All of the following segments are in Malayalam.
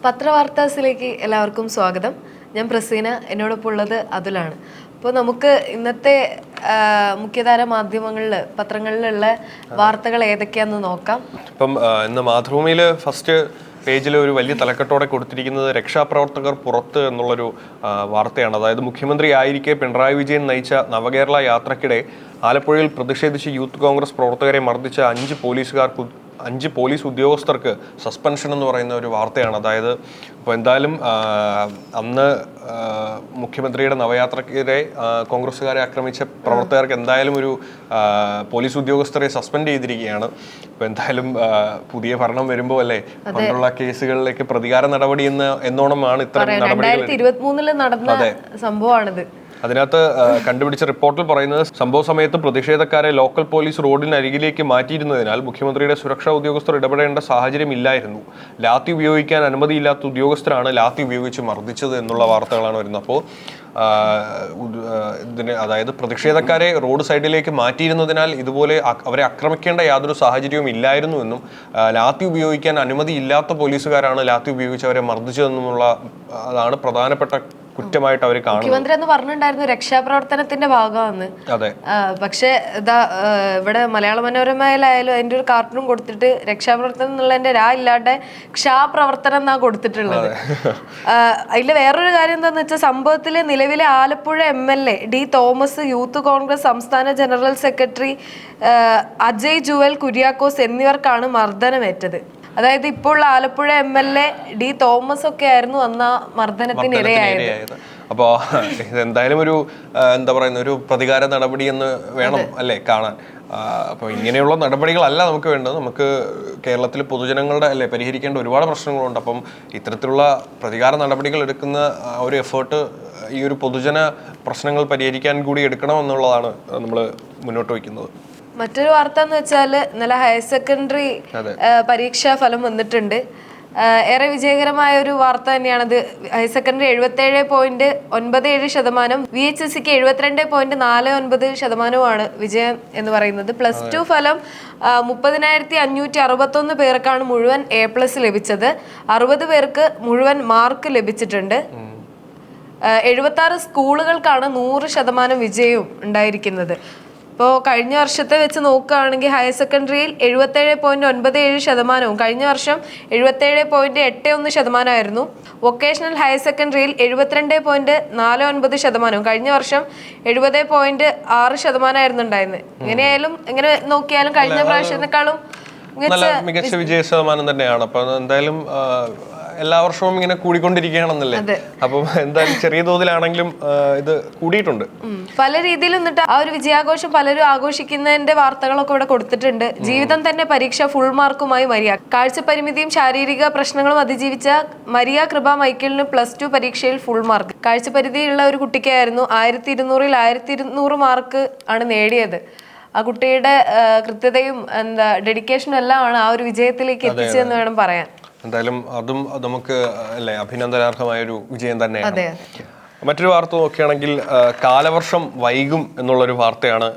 പത്രവാർത്താസിലേക്ക് എല്ലാവർക്കും സ്വാഗതം. ഞാൻ പ്രസീന, എന്നോടൊപ്പം ഉള്ളത് അതുലാണ്. അപ്പോൾ നമുക്ക് ഇന്നത്തെ മുഖ്യധാര മാധ്യമങ്ങളിൽ പത്രങ്ങളിലുള്ള വാർത്തകൾ ഏതൊക്കെയാണെന്ന് നോക്കാം. ഇപ്പം ഇന്ന് മാതൃഭൂമിയിൽ ഫസ്റ്റ് പേജിൽ ഒരു വലിയ തലക്കെട്ടോടെ കൊടുത്തിരിക്കുന്നത് രക്ഷാപ്രവർത്തകർ പുറത്ത് എന്നുള്ളൊരു വാർത്തയാണ്. അതായത് മുഖ്യമന്ത്രി ആയിരിക്കെ പിണറായി വിജയൻ നയിച്ച നവകേരള യാത്രക്കിടെ ആലപ്പുഴയിൽ പ്രതിഷേധിച്ച് യൂത്ത് കോൺഗ്രസ് പ്രവർത്തകരെ മർദ്ദിച്ച 5 പോലീസ് ഉദ്യോഗസ്ഥർക്ക് സസ്പെൻഷൻ എന്ന് പറയുന്ന ഒരു വാർത്തയാണ്. അതായത് അപ്പോൾ എന്തായാലും അന്ന് മുഖ്യമന്ത്രിയുടെ നവയാത്രക്കെതിരെ കോൺഗ്രസ്സുകാരെ ആക്രമിച്ച പ്രവർത്തകർക്ക് എന്തായാലും ഒരു പോലീസ് ഉദ്യോഗസ്ഥരെ സസ്പെൻഡ് ചെയ്തിരിക്കുകയാണ്. അപ്പോൾ എന്തായാലും പുതിയ ഭരണം വരുമ്പോൾ അല്ലേ പണ്ടുള്ള കേസുകളിലേക്ക് പ്രതികാര നടപടി എന്നോണമാണ് ഇത്തരം നടപടികൾ. 2023 നടന്ന സംഭവമാണിത്. അതിനകത്ത് കണ്ടുപിടിച്ച റിപ്പോർട്ടിൽ പറയുന്നത് സംഭവ സമയത്ത് പ്രതിഷേധക്കാരെ ലോക്കൽ പോലീസ് റോഡിനരികിലേക്ക് മാറ്റിയിരുന്നതിനാൽ മുഖ്യമന്ത്രിയുടെ സുരക്ഷാ ഉദ്യോഗസ്ഥർ ഇടപെടേണ്ട സാഹചര്യം ഇല്ലായിരുന്നു. ലാത്തി ഉപയോഗിക്കാൻ അനുമതിയില്ലാത്ത ഉദ്യോഗസ്ഥരാണ് ലാത്തി ഉപയോഗിച്ച് മർദ്ദിച്ചത് എന്നുള്ള വാർത്തകളാണ് വരുന്നത്. അപ്പോൾ അതായത് പ്രതിഷേധക്കാരെ റോഡ് സൈഡിലേക്ക് മാറ്റിയിരുന്നതിനാൽ ഇതുപോലെ അവരെ ആക്രമിക്കേണ്ട യാതൊരു സാഹചര്യവും ഇല്ലായിരുന്നു എന്നും ലാത്തി ഉപയോഗിക്കാൻ അനുമതിയില്ലാത്ത പോലീസുകാരാണ് ലാത്തി ഉപയോഗിച്ച് അവരെ മർദ്ദിച്ചതെന്നുമുള്ള അതാണ് പ്രധാനപ്പെട്ട കുറ്റമായിട്ട് അവർ കാണുന്നു. മുഖ്യമന്ത്രി എന്ന് പറഞ്ഞിട്ടുണ്ടായിരുന്നു രക്ഷാപ്രവർത്തനത്തിന്റെ ഭാഗമാണ്. അതെ, പക്ഷെ ഇതാ ഇവിടെ മലയാള മനോരമയിലായാലും അതിന്റെ ഒരു കാർട്ടൂൺ കൊടുത്തിട്ട് രക്ഷാപ്രവർത്തനം എന്നുള്ളതിന്റെ ഇല്ലാണ്ട് ക്ഷാപ്രവർത്തനം എന്നാ കൊടുത്തിട്ടുള്ളത്. അതില് വേറൊരു കാര്യം എന്താന്ന് വെച്ചാൽ സംഭവത്തില് നിലവിലെ Alappuzha MLA D Thomas, youth Congress സംസ്ഥാന ജനറൽ സെക്രട്ടറി അജയ് ജുവൽ കുര്യാക്കോസ് എന്നിവർക്കാണ് മർദ്ദനമേറ്റത്. അതായത് ഇപ്പോൾ ആലപ്പുഴ MLA ഡി തോമസ് ഒക്കെ ആയിരുന്നു അന്ന് മർദ്ദനത്തിന് ഇരയായത്. അപ്പോൾ ഇതെന്തായാലും ഒരു എന്താ പറയുന്ന ഒരു പ്രതികാര നടപടി എന്ന് വേണം അല്ലേ കാണാൻ. അപ്പോൾ ഇങ്ങനെയുള്ള നടപടികളല്ല നമുക്ക് വേണ്ടത്. നമുക്ക് കേരളത്തിൽ പൊതുജനങ്ങളുടെ അല്ലേ പരിഹരിക്കേണ്ട ഒരുപാട് പ്രശ്നങ്ങളുണ്ട്. അപ്പം ഇത്തരത്തിലുള്ള പ്രതികാര നടപടികൾ എടുക്കുന്ന ഒരു എഫേർട്ട് ഈ ഒരു പൊതുജന പ്രശ്നങ്ങൾ പരിഹരിക്കാൻ കൂടി എടുക്കണമെന്നുള്ളതാണ് നമ്മൾ മുന്നോട്ട് വയ്ക്കുന്നത്. മറ്റൊരു വാർത്ത എന്ന് വെച്ചാൽ ഇന്നലെ ഹയർ സെക്കൻഡറി പരീക്ഷാ ഫലം വന്നിട്ടുണ്ട്. ഏറെ വിജയകരമായ ഒരു വാർത്ത തന്നെയാണത്. ഹയർ സെക്കൻഡറി 77.97%, VHSCക്ക് 72.49% വിജയം എന്ന് പറയുന്നത്. +2 ഫലം 30,561 പേർക്കാണ് മുഴുവൻ A+ ലഭിച്ചത്. 60 പേർക്ക് മുഴുവൻ മാർക്ക് ലഭിച്ചിട്ടുണ്ട്. 76 സ്കൂളുകൾക്കാണ് 100% വിജയവും ഉണ്ടായിരിക്കുന്നത്. ഇപ്പോൾ കഴിഞ്ഞ വർഷത്തെ വെച്ച് നോക്കുകയാണെങ്കിൽ ഹയർ സെക്കൻഡറിയിൽ 77.97%, കഴിഞ്ഞ വർഷം 77.81% വൊക്കേഷണൽ ഹയർ സെക്കൻഡറിയിൽ 72.49%, കഴിഞ്ഞ വർഷം 70.6% ഉണ്ടായിരുന്നത്. ഇങ്ങനെ നോക്കിയാലും കഴിഞ്ഞ പ്രാവശ്യത്തെക്കാളും മികച്ച വിജയ ശതമാനം തന്നെയാണ്. അപ്പൊ എന്തായാലും എല്ലാ വർഷവും ഇങ്ങനെ കൂടിക്കൊണ്ടിരിക്കുകയാണെന്നല്ലേ. അപ്പം എന്തായാലും ചെറിയ തോതിലാണെങ്കിലും ഇത് കൂടിയിട്ടുണ്ട്. പല രീതിയിലും എന്നിട്ട് ആ ഒരു വിജയാഘോഷം പലരും ആഘോഷിക്കുന്നതിന്റെ വാർത്തകളൊക്കെ ഇവിടെ കൊടുത്തിട്ടുണ്ട്. ജീവിതം തന്നെ പരീക്ഷ ഫുൾ മാർക്കുമായി മരിയ. കാഴ്ചപരിമിതിയും ശാരീരിക പ്രശ്നങ്ങളും അതിജീവിച്ച മരിയ കൃപ മൈക്കിളിന് +2 പരീക്ഷയിൽ ഫുൾ മാർക്ക്. കാഴ്ചപരിധിയുള്ള ഒരു കുട്ടിക്കായിരുന്നു 1200-ൽ 1200 മാർക്ക് ആണ് നേടിയത്. ആ കുട്ടിയുടെ കൃത്യതയും ഡെഡിക്കേഷനും എല്ലാം ആണ് ആ ഒരു വിജയത്തിലേക്ക് എത്തിച്ചതെന്ന് വേണം പറയാൻ. എന്തായാലും അതും നമുക്ക് അല്ലേ അഭിനന്ദനാർഹമായ ഒരു വിജയം തന്നെയാണ്. മറ്റൊരു വാർത്ത നോക്കുകയാണെങ്കിൽ കാലവർഷം വൈകും എന്നുള്ളൊരു വാർത്തയാണ്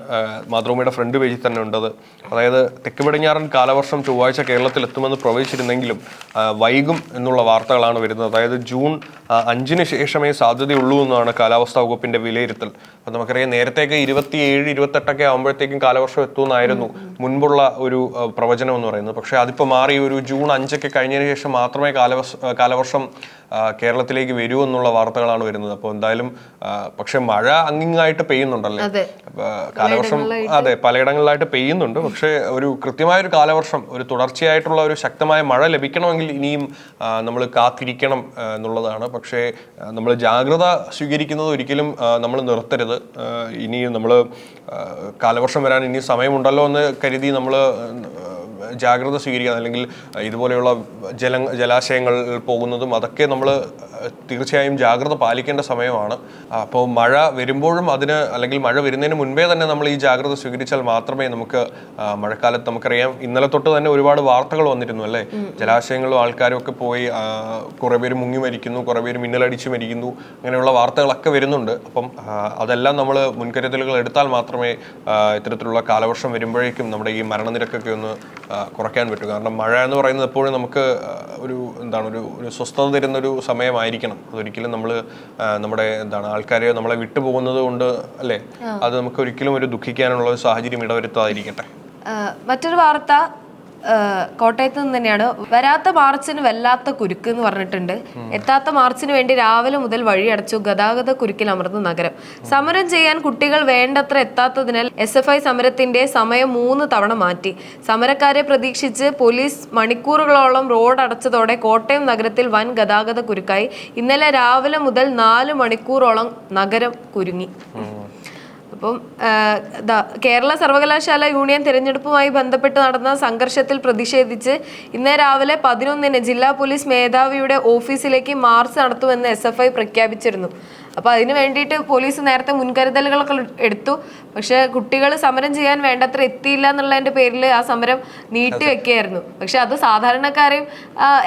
മാതൃഭൂമിയുടെ ഫ്രണ്ട് പേജിൽ തന്നെ ഉണ്ടത്. അതായത് തെക്ക് പടിഞ്ഞാറൻ കാലവർഷം ചൊവ്വാഴ്ച കേരളത്തിൽ എത്തുമെന്ന് പ്രവചിച്ചിരുന്നെങ്കിലും വൈകും എന്നുള്ള വാർത്തകളാണ് വരുന്നത്. അതായത് ജൂൺ 5-ന് ശേഷമേ സാധ്യതയുള്ളൂ എന്നാണ് കാലാവസ്ഥാ വകുപ്പിന്റെ വിലയിരുത്തൽ. അപ്പം നമുക്കറിയാം നേരത്തേക്ക് 27-28 ആകുമ്പോഴത്തേക്കും കാലവർഷം എത്തുമെന്നായിരുന്നു മുൻപുള്ള ഒരു പ്രവചനം എന്ന് പറയുന്നത്. പക്ഷേ അതിപ്പോൾ മാറി ഒരു ജൂൺ 5 കഴിഞ്ഞതിന് ശേഷം മാത്രമേ കാലവർഷം കേരളത്തിലേക്ക് വരൂ എന്നുള്ള വാർത്തകളാണ് വരുന്നത്. അപ്പോൾ എന്തായാലും പക്ഷെ മഴ അങ്ങിങ്ങായിട്ട് പെയ്യുന്നുണ്ടല്ലേ. കാലവർഷം പലയിടങ്ങളിലായിട്ട് പെയ്യുന്നുണ്ട്. പക്ഷേ ഒരു കൃത്യമായ ഒരു കാലവർഷം, ഒരു തുടർച്ചയായിട്ടുള്ള ഒരു ശക്തമായ മഴ ലഭിക്കണമെങ്കിൽ ഇനിയും നമ്മൾ കാത്തിരിക്കണം എന്നുള്ളതാണ്. പക്ഷേ നമ്മൾ ജാഗ്രത സ്വീകരിക്കുന്നത് ഒരിക്കലും നമ്മൾ നിർത്തരുത്. ഇനി നമ്മൾ കാലവർഷം വരാൻ ഇനി സമയമുണ്ടല്ലോ എന്ന് കരുതി നമ്മൾ ജാഗ്രത സ്വീകരിക്കുക, അല്ലെങ്കിൽ ഇതുപോലെയുള്ള ജലാശയങ്ങളിൽ പോകുന്നതും അതൊക്കെ നമ്മൾ തീർച്ചയായും ജാഗ്രത പാലിക്കേണ്ട സമയമാണ്. അപ്പോൾ മഴ വരുമ്പോഴും അല്ലെങ്കിൽ മഴ വരുന്നതിന് മുൻപേ തന്നെ നമ്മൾ ഈ ജാഗ്രത സ്വീകരിച്ചാൽ മാത്രമേ നമുക്ക് മഴക്കാലത്ത്, നമുക്കറിയാം ഇന്നലെ തൊട്ട് തന്നെ ഒരുപാട് വാർത്തകൾ വന്നിരുന്നു അല്ലേ, ജലാശയങ്ങളും ആൾക്കാരും ഒക്കെ പോയി കുറെ പേര് മുങ്ങി മരിക്കുന്നു, കുറെ പേര് മിന്നലടിച്ച് മരിക്കുന്നു, അങ്ങനെയുള്ള വാർത്തകളൊക്കെ വരുന്നുണ്ട്. അപ്പം അതെല്ലാം നമ്മൾ മുൻകരുതലുകൾ എടുത്താൽ മാത്രമേ ഇത്തരത്തിലുള്ള കാലവർഷം വരുമ്പോഴേക്കും നമ്മുടെ ഈ മരണനിരക്കൊക്കെ ഒന്ന് കുറയ്ക്കാൻ പറ്റും. കാരണം മഴ എന്ന് പറയുന്നത് എപ്പോഴും നമുക്ക് ഒരു സ്വസ്ഥത തരുന്നൊരു സമയമായിരിക്കണം. അതൊരിക്കലും നമ്മുടെ ആൾക്കാരെ നമ്മളെ വിട്ടുപോകുന്നത് കൊണ്ട് അല്ലേ, അത് നമുക്ക് ഒരിക്കലും ഒരു ദുഃഖിക്കാനുള്ള ഒരു സാഹചര്യം ഇടവരുത്താതിരിക്കട്ടെ. മറ്റൊരു വാർത്ത കോട്ടയത്ത് നിന്ന് തന്നെയാണ്. വരാത്ത മാർച്ചിന് വല്ലാത്ത കുരുക്ക് എന്ന് പറഞ്ഞിട്ടുണ്ട്. എത്താത്ത മാർച്ചിന് വേണ്ടി രാവിലെ മുതൽ വഴിയടച്ചു, ഗതാഗത കുരുക്കിൽ അമർന്നു നഗരം. സമരം ചെയ്യാൻ കുട്ടികൾ വേണ്ടത്ര എത്താത്തതിനാൽ SFI സമരത്തിന്റെ സമയം 3 തവണ മാറ്റി. സമരക്കാരെ പ്രതീക്ഷിച്ച് പോലീസ് മണിക്കൂറുകളോളം റോഡ് അടച്ചതോടെ കോട്ടയം നഗരത്തിൽ വൻ ഗതാഗത കുരുക്കായി. ഇന്നലെ രാവിലെ മുതൽ 4 മണിക്കൂറോളം നഗരം കുരുങ്ങി. അപ്പം കേരള സർവകലാശാല യൂണിയൻ തിരഞ്ഞെടുപ്പുമായി ബന്ധപ്പെട്ട് നടന്ന സംഘർഷത്തിൽ പ്രതിഷേധിച്ച് ഇന്ന് രാവിലെ 11-ന് ജില്ലാ പോലീസ് മേധാവിയുടെ ഓഫീസിലേക്ക് മാർച്ച് നടത്തുമെന്ന് SFI പ്രഖ്യാപിച്ചിരുന്നു. അപ്പോൾ അതിന് വേണ്ടിയിട്ട് പോലീസ് നേരത്തെ മുൻകരുതലുകളൊക്കെ എടുത്തു. പക്ഷെ കുട്ടികൾ സമരം ചെയ്യാൻ വേണ്ടത്ര എത്തിയില്ല എന്നുള്ളതിന്റെ പേരിൽ ആ സമരം നീട്ടിവെക്കുകയായിരുന്നു. പക്ഷെ അത് സാധാരണക്കാരെയും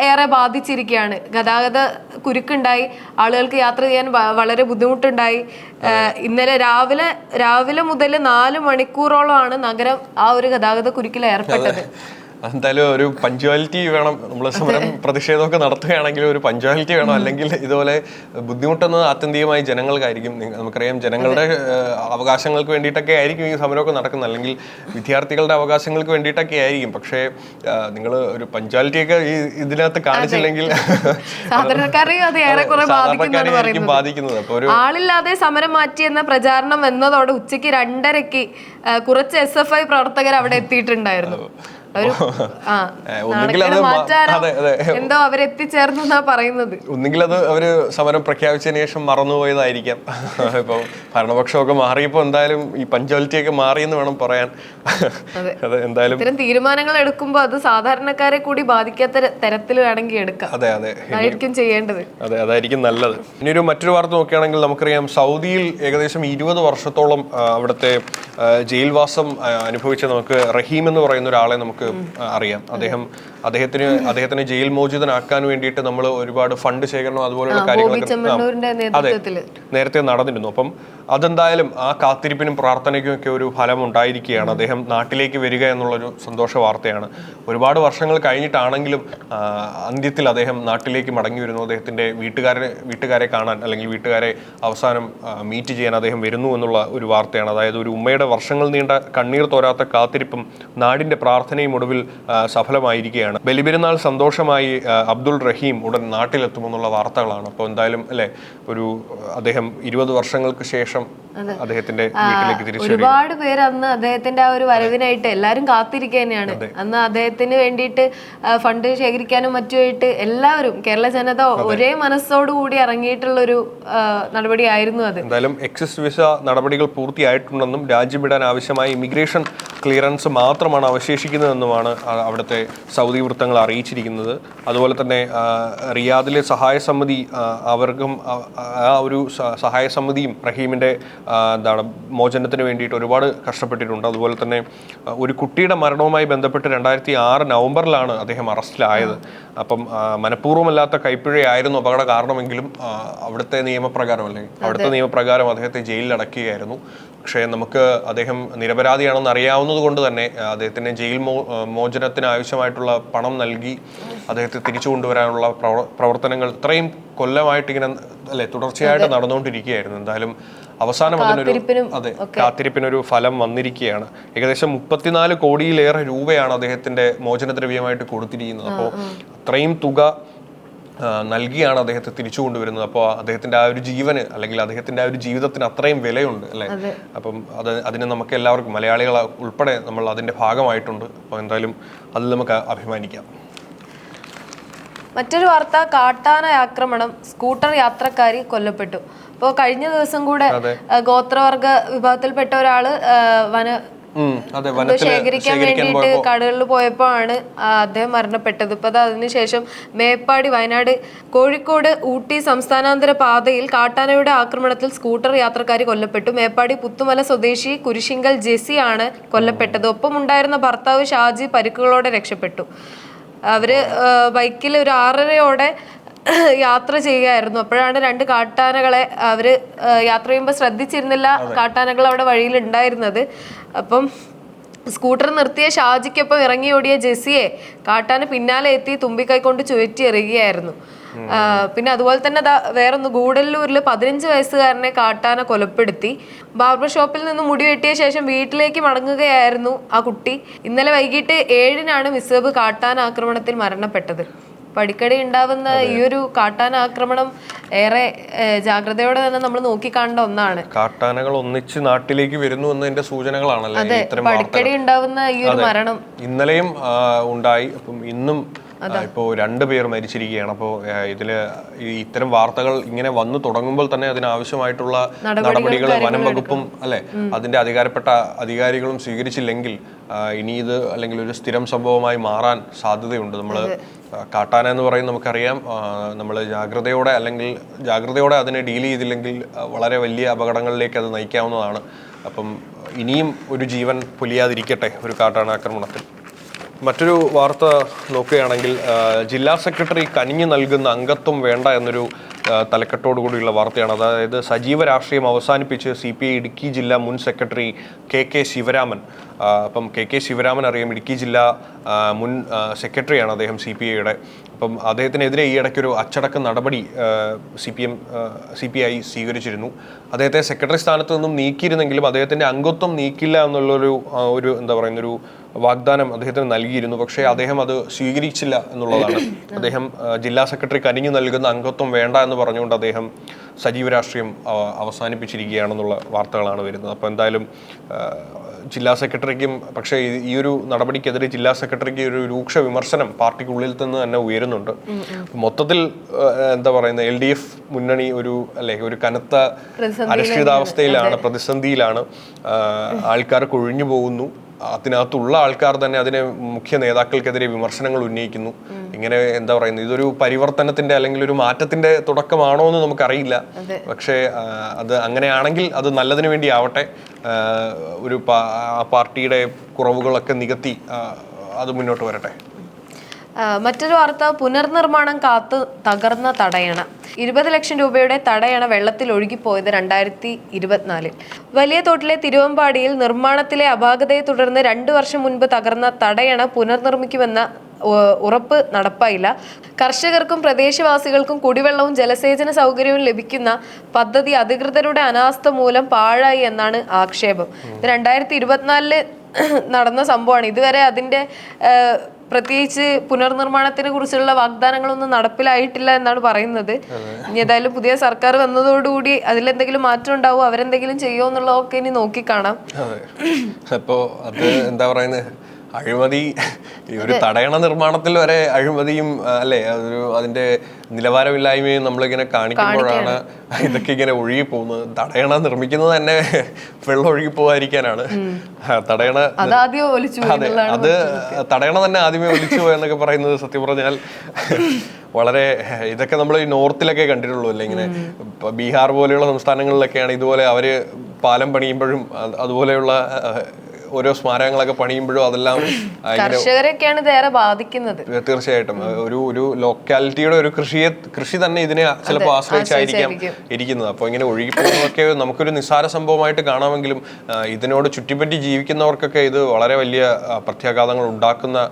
ഏറെ ബാധിച്ചിരിക്കുകയാണ്. ഗതാഗത കുരുക്കുണ്ടായി, ആളുകൾക്ക് യാത്ര ചെയ്യാൻ വളരെ ബുദ്ധിമുട്ടുണ്ടായി. ഇന്നലെ രാവിലെ മുതൽ 4 മണിക്കൂറോളമാണ് നഗരം ആ ഒരു ഗതാഗത കുരുക്കിൽ ഏർപ്പെട്ടത്. എന്തായാലും ഒരു പഞ്ച്വാലിറ്റി വേണം. നമ്മൾ സമരം പ്രതിഷേധമൊക്കെ നടത്തുകയാണെങ്കിൽ ഒരു പഞ്ച്വാലിറ്റി വേണം. അല്ലെങ്കിൽ ഇതുപോലെ ബുദ്ധിമുട്ടുന്നത് ആത്യന്തികമായി ജനങ്ങൾക്കായിരിക്കും. നമുക്കറിയാം ജനങ്ങളുടെ അവകാശങ്ങൾക്ക് വേണ്ടിയിട്ടൊക്കെ ആയിരിക്കും ഈ സമരമൊക്കെ നടക്കുന്നത്, അല്ലെങ്കിൽ വിദ്യാർത്ഥികളുടെ അവകാശങ്ങൾക്ക് വേണ്ടിയിട്ടൊക്കെ ആയിരിക്കും. പക്ഷേ നിങ്ങൾ ഒരു പഞ്ച്വാലിറ്റിയൊക്കെ ഇതിനകത്ത് കാണിച്ചില്ലെങ്കിൽ സാധാരണക്കാരെയായിരിക്കും ബാധിക്കുന്നത്. അപ്പോൾ ഒരു ആളില്ലാതെ സമരം മാറ്റിയെന്ന പ്രചാരണം എന്നതോടെ ഉച്ചയ്ക്ക് 2:30-ക്ക് കുറച്ച് SFI പ്രവർത്തകർ അവിടെ എത്തിയിട്ടുണ്ടായിരുന്നു. എന്തോ അവരെത്തിച്ചേർന്നു എന്നാ പറയുന്നത്. ഒന്നുകിൽ അത് അവര് സമരം പ്രഖ്യാപിച്ചതിന് ശേഷം മറന്നുപോയതായിരിക്കാം. ഇപ്പൊ ഭരണപക്ഷമൊക്കെ മാറിയപ്പോ എന്തായാലും ഈ പഞ്ച്വാലിറ്റി ഒക്കെ മാറിയെന്ന് വേണം പറയാൻ. എന്തായാലും ഇത്തരം തീരുമാനങ്ങൾ എടുക്കുമ്പോൾ അത് സാധാരണക്കാരെ കൂടി ബാധിക്കാത്ത തരത്തിൽ വേണമെങ്കിൽ എടുക്കാം. അതായിരിക്കും ചെയ്യേണ്ടത്. അതെ, അതായിരിക്കും നല്ലത്. ഇനി മറ്റൊരു വാർത്ത നോക്കുകയാണെങ്കിൽ നമുക്കറിയാം സൗദിയിൽ ഏകദേശം 20 വർഷത്തോളം അവിടുത്തെ ജയിൽവാസം അനുഭവിച്ച നമുക്ക് റഹീം എന്ന് പറയുന്ന ഒരാളെ നമുക്ക് അറിയാം. അദ്ദേഹത്തിന് ജയിൽ മോചിതനാക്കാൻ വേണ്ടിയിട്ട് നമ്മൾ ഒരുപാട് ഫണ്ട് ശേഖരണം അതുപോലുള്ള കാര്യങ്ങളൊക്കെ നേരത്തെ നടന്നിരുന്നു. അപ്പം അതെന്തായാലും ആ കാത്തിരിപ്പിനും പ്രാർത്ഥനയ്ക്കും ഒക്കെ ഒരു ഫലം ഉണ്ടായിരിക്കുകയാണ്. അദ്ദേഹം നാട്ടിലേക്ക് വരിക എന്നുള്ളൊരു സന്തോഷ വാർത്തയാണ്. ഒരുപാട് വർഷങ്ങൾ കഴിഞ്ഞിട്ടാണെങ്കിലും അന്ത്യത്തിൽ അദ്ദേഹം നാട്ടിലേക്ക് മടങ്ങി വരുന്നു. അദ്ദേഹത്തിന്റെ വീട്ടുകാരെ കാണാൻ, അല്ലെങ്കിൽ വീട്ടുകാരെ അവസാനം മീറ്റ് ചെയ്യാൻ അദ്ദേഹം വരുന്നു എന്നുള്ള ഒരു വാർത്തയാണ്. അതായത് ഒരു ഉമ്മയുടെ വർഷങ്ങൾ നീണ്ട കണ്ണീർ തോരാത്ത കാത്തിരിപ്പും നാടിന്റെ പ്രാർത്ഥനയും ഒടുവിൽ സഫലമായിരിക്കുകയാണ്. ബലിപെരുന്നാൾ സന്തോഷമായി അബ്ദുൾ റഹീം ഉടൻ നാട്ടിലെത്തുമെന്നുള്ള വാർത്തകളാണ്. അപ്പോൾ എന്തായാലും അല്ലെ, അദ്ദേഹം 20 വർഷങ്ങൾക്ക് ശേഷം അദ്ദേഹത്തിന്റെ വീട്ടിലേക്ക് തിരിച്ചു. ഒരുപാട് പേര് അന്ന് അദ്ദേഹത്തിന്റെ ആ ഒരു വരവിനായിട്ട് എല്ലാവരും കാത്തിരിക്കുക തന്നെയാണ്. അന്ന് അദ്ദേഹത്തിന് വേണ്ടിയിട്ട് ഫണ്ട് ശേഖരിക്കാനും മറ്റുമായിട്ട് എല്ലാവരും, കേരള ജനത ഒരേ മനസ്സോടുകൂടി ഇറങ്ങിയിട്ടുള്ള ഒരു നടപടിയായിരുന്നു അത്. എന്തായാലും എക്സിസ്റ്റ് വിസ നടപടികൾ പൂർത്തിയായിട്ടുണ്ടെന്നും രാജ്യം വിടാൻ ആവശ്യമായ ഇമിഗ്രേഷൻ ക്ലിയറൻസ് മാത്രമാണ് അവശേഷിക്കുന്നതെന്നുമാണ് അവിടുത്തെ സൗദി വൃത്തങ്ങൾ അറിയിച്ചിരിക്കുന്നത്. അതുപോലെ തന്നെ റിയാദിലെ സഹായ സമിതി, അവർക്കും ആ ഒരു സഹായ സമിതിയും റഹീമിന്റെ മോചനത്തിന് വേണ്ടിയിട്ട് ഒരുപാട് കഷ്ടപ്പെട്ടിട്ടുണ്ട്. അതുപോലെ തന്നെ ഒരു കുട്ടിയുടെ മരണവുമായി ബന്ധപ്പെട്ട് 2006 നവംബറിലാണ് അദ്ദേഹം അറസ്റ്റിലായത്. അപ്പം മനഃപൂർവ്വമല്ലാത്ത കൈപ്പിഴയായിരുന്നു അപകട കാരണമെങ്കിലും അവിടുത്തെ നിയമപ്രകാരം അദ്ദേഹത്തെ ജയിലിൽ അടയ്ക്കുകയായിരുന്നു. പക്ഷേ നമുക്ക് അദ്ദേഹം നിരപരാധിയാണെന്ന് അറിയാവുന്നത് കൊണ്ട് തന്നെ അദ്ദേഹത്തിന് ജയിൽ മോചനത്തിന് ആവശ്യമായിട്ടുള്ള പണം നൽകി അദ്ദേഹത്തെ തിരിച്ചു കൊണ്ടുവരാനുള്ള പ്രവർത്തനങ്ങൾ ഇത്രയും കൊല്ലമായിട്ട് ഇങ്ങനെ തുടർച്ചയായിട്ട് നടന്നുകൊണ്ടിരിക്കുകയായിരുന്നു. എന്തായാലും അവസാനം കാത്തിരിപ്പിനൊരു ഫലം വന്നിരിക്കുകയാണ്. ഏകദേശം 34 കോടിയിലേറെ രൂപയാണ് അദ്ദേഹത്തിന്റെ മോചനദ്രവ്യമായിട്ട് കൊടുത്തിരിക്കുന്നത്. അപ്പോൾ അത്രയും തുക നൽകിയാണ് അദ്ദേഹത്തെ തിരിച്ചു കൊണ്ടുവരുന്നത്. അപ്പോൾ അദ്ദേഹത്തിന്റെ ആ ഒരു ജീവന്, അല്ലെങ്കിൽ അദ്ദേഹത്തിന്റെ ആ ഒരു ജീവിതത്തിന് അത്രയും വിലയുണ്ട് അല്ലെ. അപ്പം അതിന് നമുക്ക് എല്ലാവർക്കും, മലയാളികൾ ഉൾപ്പെടെ നമ്മൾ അതിന്റെ ഭാഗമായിട്ടുണ്ട്. അപ്പോൾ എന്തായാലും അതിൽ നമുക്ക് അഭിമാനിക്കാം. മറ്റൊരു വാർത്ത, കാട്ടാന ആക്രമണം, സ്കൂട്ടർ യാത്രക്കാരി കൊല്ലപ്പെട്ടു. അപ്പോൾ കഴിഞ്ഞ ദിവസം കൂടെ ഗോത്രവർഗ വിഭാഗത്തിൽപ്പെട്ട ഒരാള് ശേഖരിക്കാൻ വേണ്ടിയിട്ട് കാടുകളിൽ പോയപ്പോഴാണ് അദ്ദേഹം മരണപ്പെട്ടത്. ഇപ്പൊ അതിനുശേഷം മേപ്പാടി, വയനാട്, കോഴിക്കോട്, ഊട്ടി സംസ്ഥാനാന്തര പാതയിൽ കാട്ടാനയുടെ ആക്രമണത്തിൽ സ്കൂട്ടർ യാത്രക്കാരി കൊല്ലപ്പെട്ടു. മേപ്പാടി പുത്തുമല സ്വദേശി കുരിശിങ്കൽ ജെസി ആണ് കൊല്ലപ്പെട്ടത്. ഒപ്പം ഉണ്ടായിരുന്ന ഭർത്താവ് ഷാജി പരിക്കുകളോടെ രക്ഷപ്പെട്ടു. അവര് ബൈക്കിൽ ഒരു 6:30-ഓടെ യാത്ര ചെയ്യുകയായിരുന്നു. അപ്പോഴാണ് 2 കാട്ടാനകളെ അവര് യാത്ര ചെയ്യുമ്പോൾ ശ്രദ്ധിച്ചിരുന്നില്ല, കാട്ടാനകൾ അവിടെ വഴിയിൽ ഉണ്ടായിരുന്നത്. അപ്പം സ്കൂട്ടർ നിർത്തിയ ഷാജിക്കൊപ്പം ഇറങ്ങി ഓടിയ ജെസിയെ കാട്ടാന പിന്നാലെ എത്തി തുമ്പിക്കൈ കൊണ്ട് ചുഴറ്റി എറിയുകയായിരുന്നു. പിന്നെ അതുപോലെ തന്നെ വേറൊന്ന്, ഗൂഡല്ലൂരിൽ 15 വയസ്സുകാരനെ കാട്ടാന കൊലപ്പെടുത്തി. ബാർബർ ഷോപ്പിൽ നിന്ന് മുടി വെട്ടിയ ശേഷം വീട്ടിലേക്ക് മടങ്ങുകയായിരുന്നു ആ കുട്ടി. ഇന്നലെ വൈകിട്ട് 7-നാണ് മിസബ് കാട്ടാന ആക്രമണത്തിൽ മരണപ്പെട്ടത്. അടിക്കടി ഉണ്ടാവുന്ന ഈ ഒരു കാട്ടാന ആക്രമണം ഏറെ ജാഗ്രതയോടെ തന്നെ നമ്മൾ നോക്കിക്കാണേണ്ട ഒന്നാണ്. കാട്ടാനകൾ ഒന്നിച്ച് നാട്ടിലേക്ക് വരുന്നു എന്നതിന്റെ സൂചനകളാണല്ലേ അടിക്കടി ഉണ്ടാവുന്ന ഈ ഒരു മരണം. ഇന്നലെയും ഉണ്ടായി. അപ്പം ഇന്നും ഇപ്പോൾ 2 പേർ മരിച്ചിരിക്കുകയാണ്. അപ്പോൾ ഇതില് ഇത്തരം വാർത്തകൾ ഇങ്ങനെ വന്നു തുടങ്ങുമ്പോൾ തന്നെ അതിനാവശ്യമായിട്ടുള്ള നടപടികൾ വനം വകുപ്പും അതിന്റെ അധികാരപ്പെട്ട അധികാരികളും സ്വീകരിച്ചില്ലെങ്കിൽ ഇനി ഇത് അല്ലെങ്കിൽ ഒരു സ്ഥിരം സംഭവമായി മാറാൻ സാധ്യതയുണ്ട്. നമ്മൾ കാട്ടാന എന്ന് പറയും, നമുക്കറിയാം, നമ്മൾ ജാഗ്രതയോടെ അതിനെ ഡീൽ ചെയ്തില്ലെങ്കിൽ വളരെ വലിയ അപകടങ്ങളിലേക്ക് അത് നയിക്കാവുന്നതാണ്. അപ്പം ഇനിയും ഒരു ജീവൻ പൊലിയാതിരിക്കട്ടെ ഒരു കാട്ടാനാക്രമണത്തിൽ. മറ്റൊരു വാർത്ത നോക്കുകയാണെങ്കിൽ ജില്ലാ സെക്രട്ടറി കനിഞ്ഞു നൽകുന്ന അംഗത്വം വേണ്ട എന്നൊരു തലക്കെട്ടോടുകൂടിയുള്ള വാർത്തയാണ്. അതായത് സജീവ രാഷ്ട്രീയം അവസാനിപ്പിച്ച് CPI ഇടുക്കി ജില്ലാ മുൻ സെക്രട്ടറി KK ശിവരാമൻ. അപ്പം KK ശിവരാമൻ അറിയാം, ഇടുക്കി ജില്ലാ മുൻ സെക്രട്ടറിയാണ് അദ്ദേഹം CPIയുടെ. അപ്പം അദ്ദേഹത്തിനെതിരെ ഈ ഇടയ്ക്കൊരു അച്ചടക്ക നടപടി CPI സ്വീകരിച്ചിരുന്നു. അദ്ദേഹത്തെ സെക്രട്ടറി സ്ഥാനത്ത് നിന്നും നീക്കിയിരുന്നെങ്കിലും അദ്ദേഹത്തിൻ്റെ അംഗത്വം നീക്കില്ല എന്നുള്ളൊരു എന്താ പറയുന്നൊരു വാഗ്ദാനം അദ്ദേഹത്തിന് നൽകിയിരുന്നു. പക്ഷേ അദ്ദേഹം അത് സ്വീകരിച്ചില്ല എന്നുള്ളതാണ്. അദ്ദേഹം ജില്ലാ സെക്രട്ടറി കനിഞ്ഞു നൽകുന്ന അംഗത്വം വേണ്ട എന്ന് പറഞ്ഞുകൊണ്ട് അദ്ദേഹം സജീവ രാഷ്ട്രീയം അവസാനിപ്പിച്ചിരിക്കുകയാണെന്നുള്ള വാർത്തകളാണ് വരുന്നത്. അപ്പോൾ എന്തായാലും ജില്ലാ സെക്രട്ടറിക്കും, പക്ഷേ ഈ ഒരു നടപടിക്കെതിരെ ജില്ലാ സെക്രട്ടറിക്ക് ഒരു രൂക്ഷ വിമർശനം പാർട്ടിക്കുള്ളിൽ നിന്ന് തന്നെ ഉയരുന്നുണ്ട്. മൊത്തത്തിൽ എന്താ പറയുന്നത്, LDF മുന്നണി ഒരു കനത്ത അനിശ്ചിതാവസ്ഥയിലാണ്, പ്രതിസന്ധിയിലാണ്. ആൾക്കാർ കൊഴിഞ്ഞു പോകുന്നു. അതിനകത്തുള്ള ആൾക്കാർ തന്നെ അതിനെ മുഖ്യ നേതാക്കൾക്കെതിരെ വിമർശനങ്ങൾ ഉന്നയിക്കുന്നു. ഇങ്ങനെ എന്താ പറയുന്നത്, ഇതൊരു പരിവർത്തനത്തിന്റെ അല്ലെങ്കിൽ ഒരു മാറ്റത്തിന്റെ തുടക്കമാണോ എന്ന് നമുക്കറിയില്ല. പക്ഷേ അത് അങ്ങനെയാണെങ്കിൽ അത് നല്ലതിനു വേണ്ടി ആവട്ടെ. ഒരു പാർട്ടിയുടെ കുറവുകളൊക്കെ നികത്തി അത് മുന്നോട്ട് വരട്ടെ. മറ്റൊരു വാർത്ത, പുനർനിർമ്മാണം കാത്ത് തകർന്ന തടയണ. 20 ലക്ഷം രൂപയുടെ തടയണ വെള്ളത്തിൽ ഒഴുകിപ്പോയത് 2024. വലിയ തോട്ടിലെ തിരുവമ്പാടിയിൽ നിർമ്മാണത്തിലെ അപാകതയെ തുടർന്ന് 2 വർഷം മുൻപ് തകർന്ന തടയണ പുനർനിർമ്മിക്കുമെന്ന ഉറപ്പ് നടപ്പായില്ല. കർഷകർക്കും പ്രദേശവാസികൾക്കും കുടിവെള്ളവും ജലസേചന സൗകര്യവും ലഭിക്കുന്ന പദ്ധതി അധികൃതരുടെ അനാസ്ഥ മൂലം പാഴായി എന്നാണ് ആക്ഷേപം. 2024 നടന്ന സംഭവമാണ്. ഇതുവരെ അതിന്റെ പ്രത്യേകിച്ച് പുനർനിർമ്മാണത്തിനെ കുറിച്ചുള്ള വാഗ്ദാനങ്ങളൊന്നും നടപ്പിലായിട്ടില്ല എന്നാണ് പറയുന്നത്. ഇനി ഏതായാലും പുതിയ സർക്കാർ വന്നതോടുകൂടി അതിലെന്തെങ്കിലും മാറ്റം ഉണ്ടാവും, അവരെന്തെങ്കിലും ചെയ്യുമോ എന്നുള്ളതൊക്കെ ഇനി നോക്കിക്കാണാം. അപ്പോ അത് എന്താ പറയുന്നത്, അഴിമതി, ഈ ഒരു തടയണ നിർമ്മാണത്തിൽ വരെ അഴിമതിയും അതിന്റെ നിലവാരമില്ലായ്മയും നമ്മളിങ്ങനെ കാണിക്കുമ്പോഴാണ് ഇതൊക്കെ ഇങ്ങനെ ഒഴുകി പോകുന്നത്. തടയണ നിർമ്മിക്കുന്നത് തന്നെ വെള്ളം ഒഴുകി പോകാതിരിക്കാനാണ്. തടയണ തടയണ തന്നെ ആദ്യമേ ഒലിച്ചു പോയെന്നൊക്കെ പറയുന്നത് സത്യം പറഞ്ഞാൽ വളരെ, ഇതൊക്കെ നമ്മൾ ഈ നോർത്തിലൊക്കെ കണ്ടിട്ടുള്ളൂ അല്ലേ. ഇങ്ങനെ ബീഹാർ പോലെയുള്ള സംസ്ഥാനങ്ങളിലൊക്കെയാണ് ഇതുപോലെ അവര് പാലം പണിയുമ്പോഴും അതുപോലെയുള്ള ഓരോ സ്മാരകങ്ങളൊക്കെ പണിയുമ്പോഴും അതെല്ലാം കർഷകരെയൊക്കെയാണ് ഇതേറെ ബാധിക്കുന്നത്. തീർച്ചയായിട്ടും ഒരു ലോക്കാലിറ്റിയുടെ ഒരു കൃഷി തന്നെ ഇതിനെ ചിലപ്പോൾ ആശ്രയിച്ചായിരിക്കാം ഇരിക്കുന്നത്. അപ്പോൾ ഇങ്ങനെ ഒഴുകിപ്പോകുന്നതൊക്കെ നമുക്കൊരു നിസ്സാര സംഭവമായിട്ട് കാണാമെങ്കിലും ഇതിനോട് ചുറ്റിപ്പറ്റി ജീവിക്കുന്നവർക്കൊക്കെ ഇത് വളരെ വലിയ പ്രത്യാഘാതങ്ങൾ ഉണ്ടാക്കുന്ന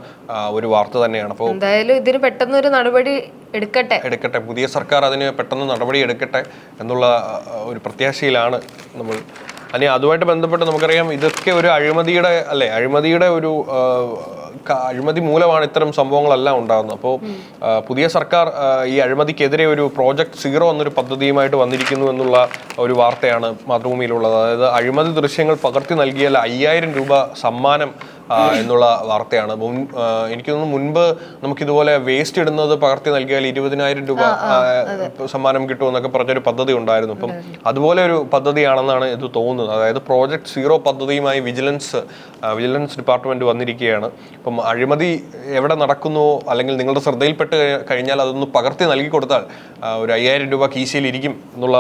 ഒരു വാർത്ത തന്നെയാണ്. അപ്പോൾ എന്തായാലും ഇതിന് പെട്ടെന്നൊരു നടപടി എടുക്കട്ടെ, പുതിയ സർക്കാർ അതിന് പെട്ടെന്ന് നടപടി എടുക്കട്ടെ എന്നുള്ള ഒരു പ്രത്യാശയിലാണ് നമ്മൾ. അതുമായിട്ട് ബന്ധപ്പെട്ട് നമുക്കറിയാം, ഇതൊക്കെ ഒരു അഴിമതിയുടെ ഒരു അഴിമതി മൂലമാണ് ഇത്തരം സംഭവങ്ങളെല്ലാം ഉണ്ടാകുന്നത്. അപ്പോൾ പുതിയ സർക്കാർ ഈ അഴിമതിക്കെതിരെ ഒരു പ്രോജക്റ്റ് 0 എന്നൊരു പദ്ധതിയുമായിട്ട് വന്നിരിക്കുന്നു എന്നുള്ള ഒരു വാർത്തയാണ് മാതൃഭൂമിയിലുള്ളത്. അതായത് അഴിമതി ദൃശ്യങ്ങൾ പകർത്തി നൽകിയാൽ 5000 രൂപ സമ്മാനം എന്നുള്ള വാർത്തയാണ്. എനിക്ക് തോന്നുന്നു മുൻപ് നമുക്കിതുപോലെ വേസ്റ്റ് ഇടുന്നത് പകർത്തി നൽകിയാൽ 20,000 രൂപ സമ്മാനം കിട്ടുമെന്നൊക്കെ പറഞ്ഞൊരു പദ്ധതി ഉണ്ടായിരുന്നു. അപ്പം അതുപോലെ ഒരു പദ്ധതിയാണെന്നാണ് ഇത് തോന്നുന്നത്. അതായത് പ്രോജക്ട് സീറോ പദ്ധതിയുമായി വിജിലൻസ് ഡിപ്പാർട്ട്മെന്റ് വന്നിരിക്കുകയാണ്. അപ്പം അഴിമതി എവിടെ നടക്കുന്നുവോ അല്ലെങ്കിൽ നിങ്ങളുടെ ശ്രദ്ധയിൽപ്പെട്ട് കഴിഞ്ഞാൽ അതൊന്ന് പകർത്തി നൽകി കൊടുത്താൽ ഒരു 5,000 രൂപ കീശയിൽ ഇരിക്കും എന്നുള്ള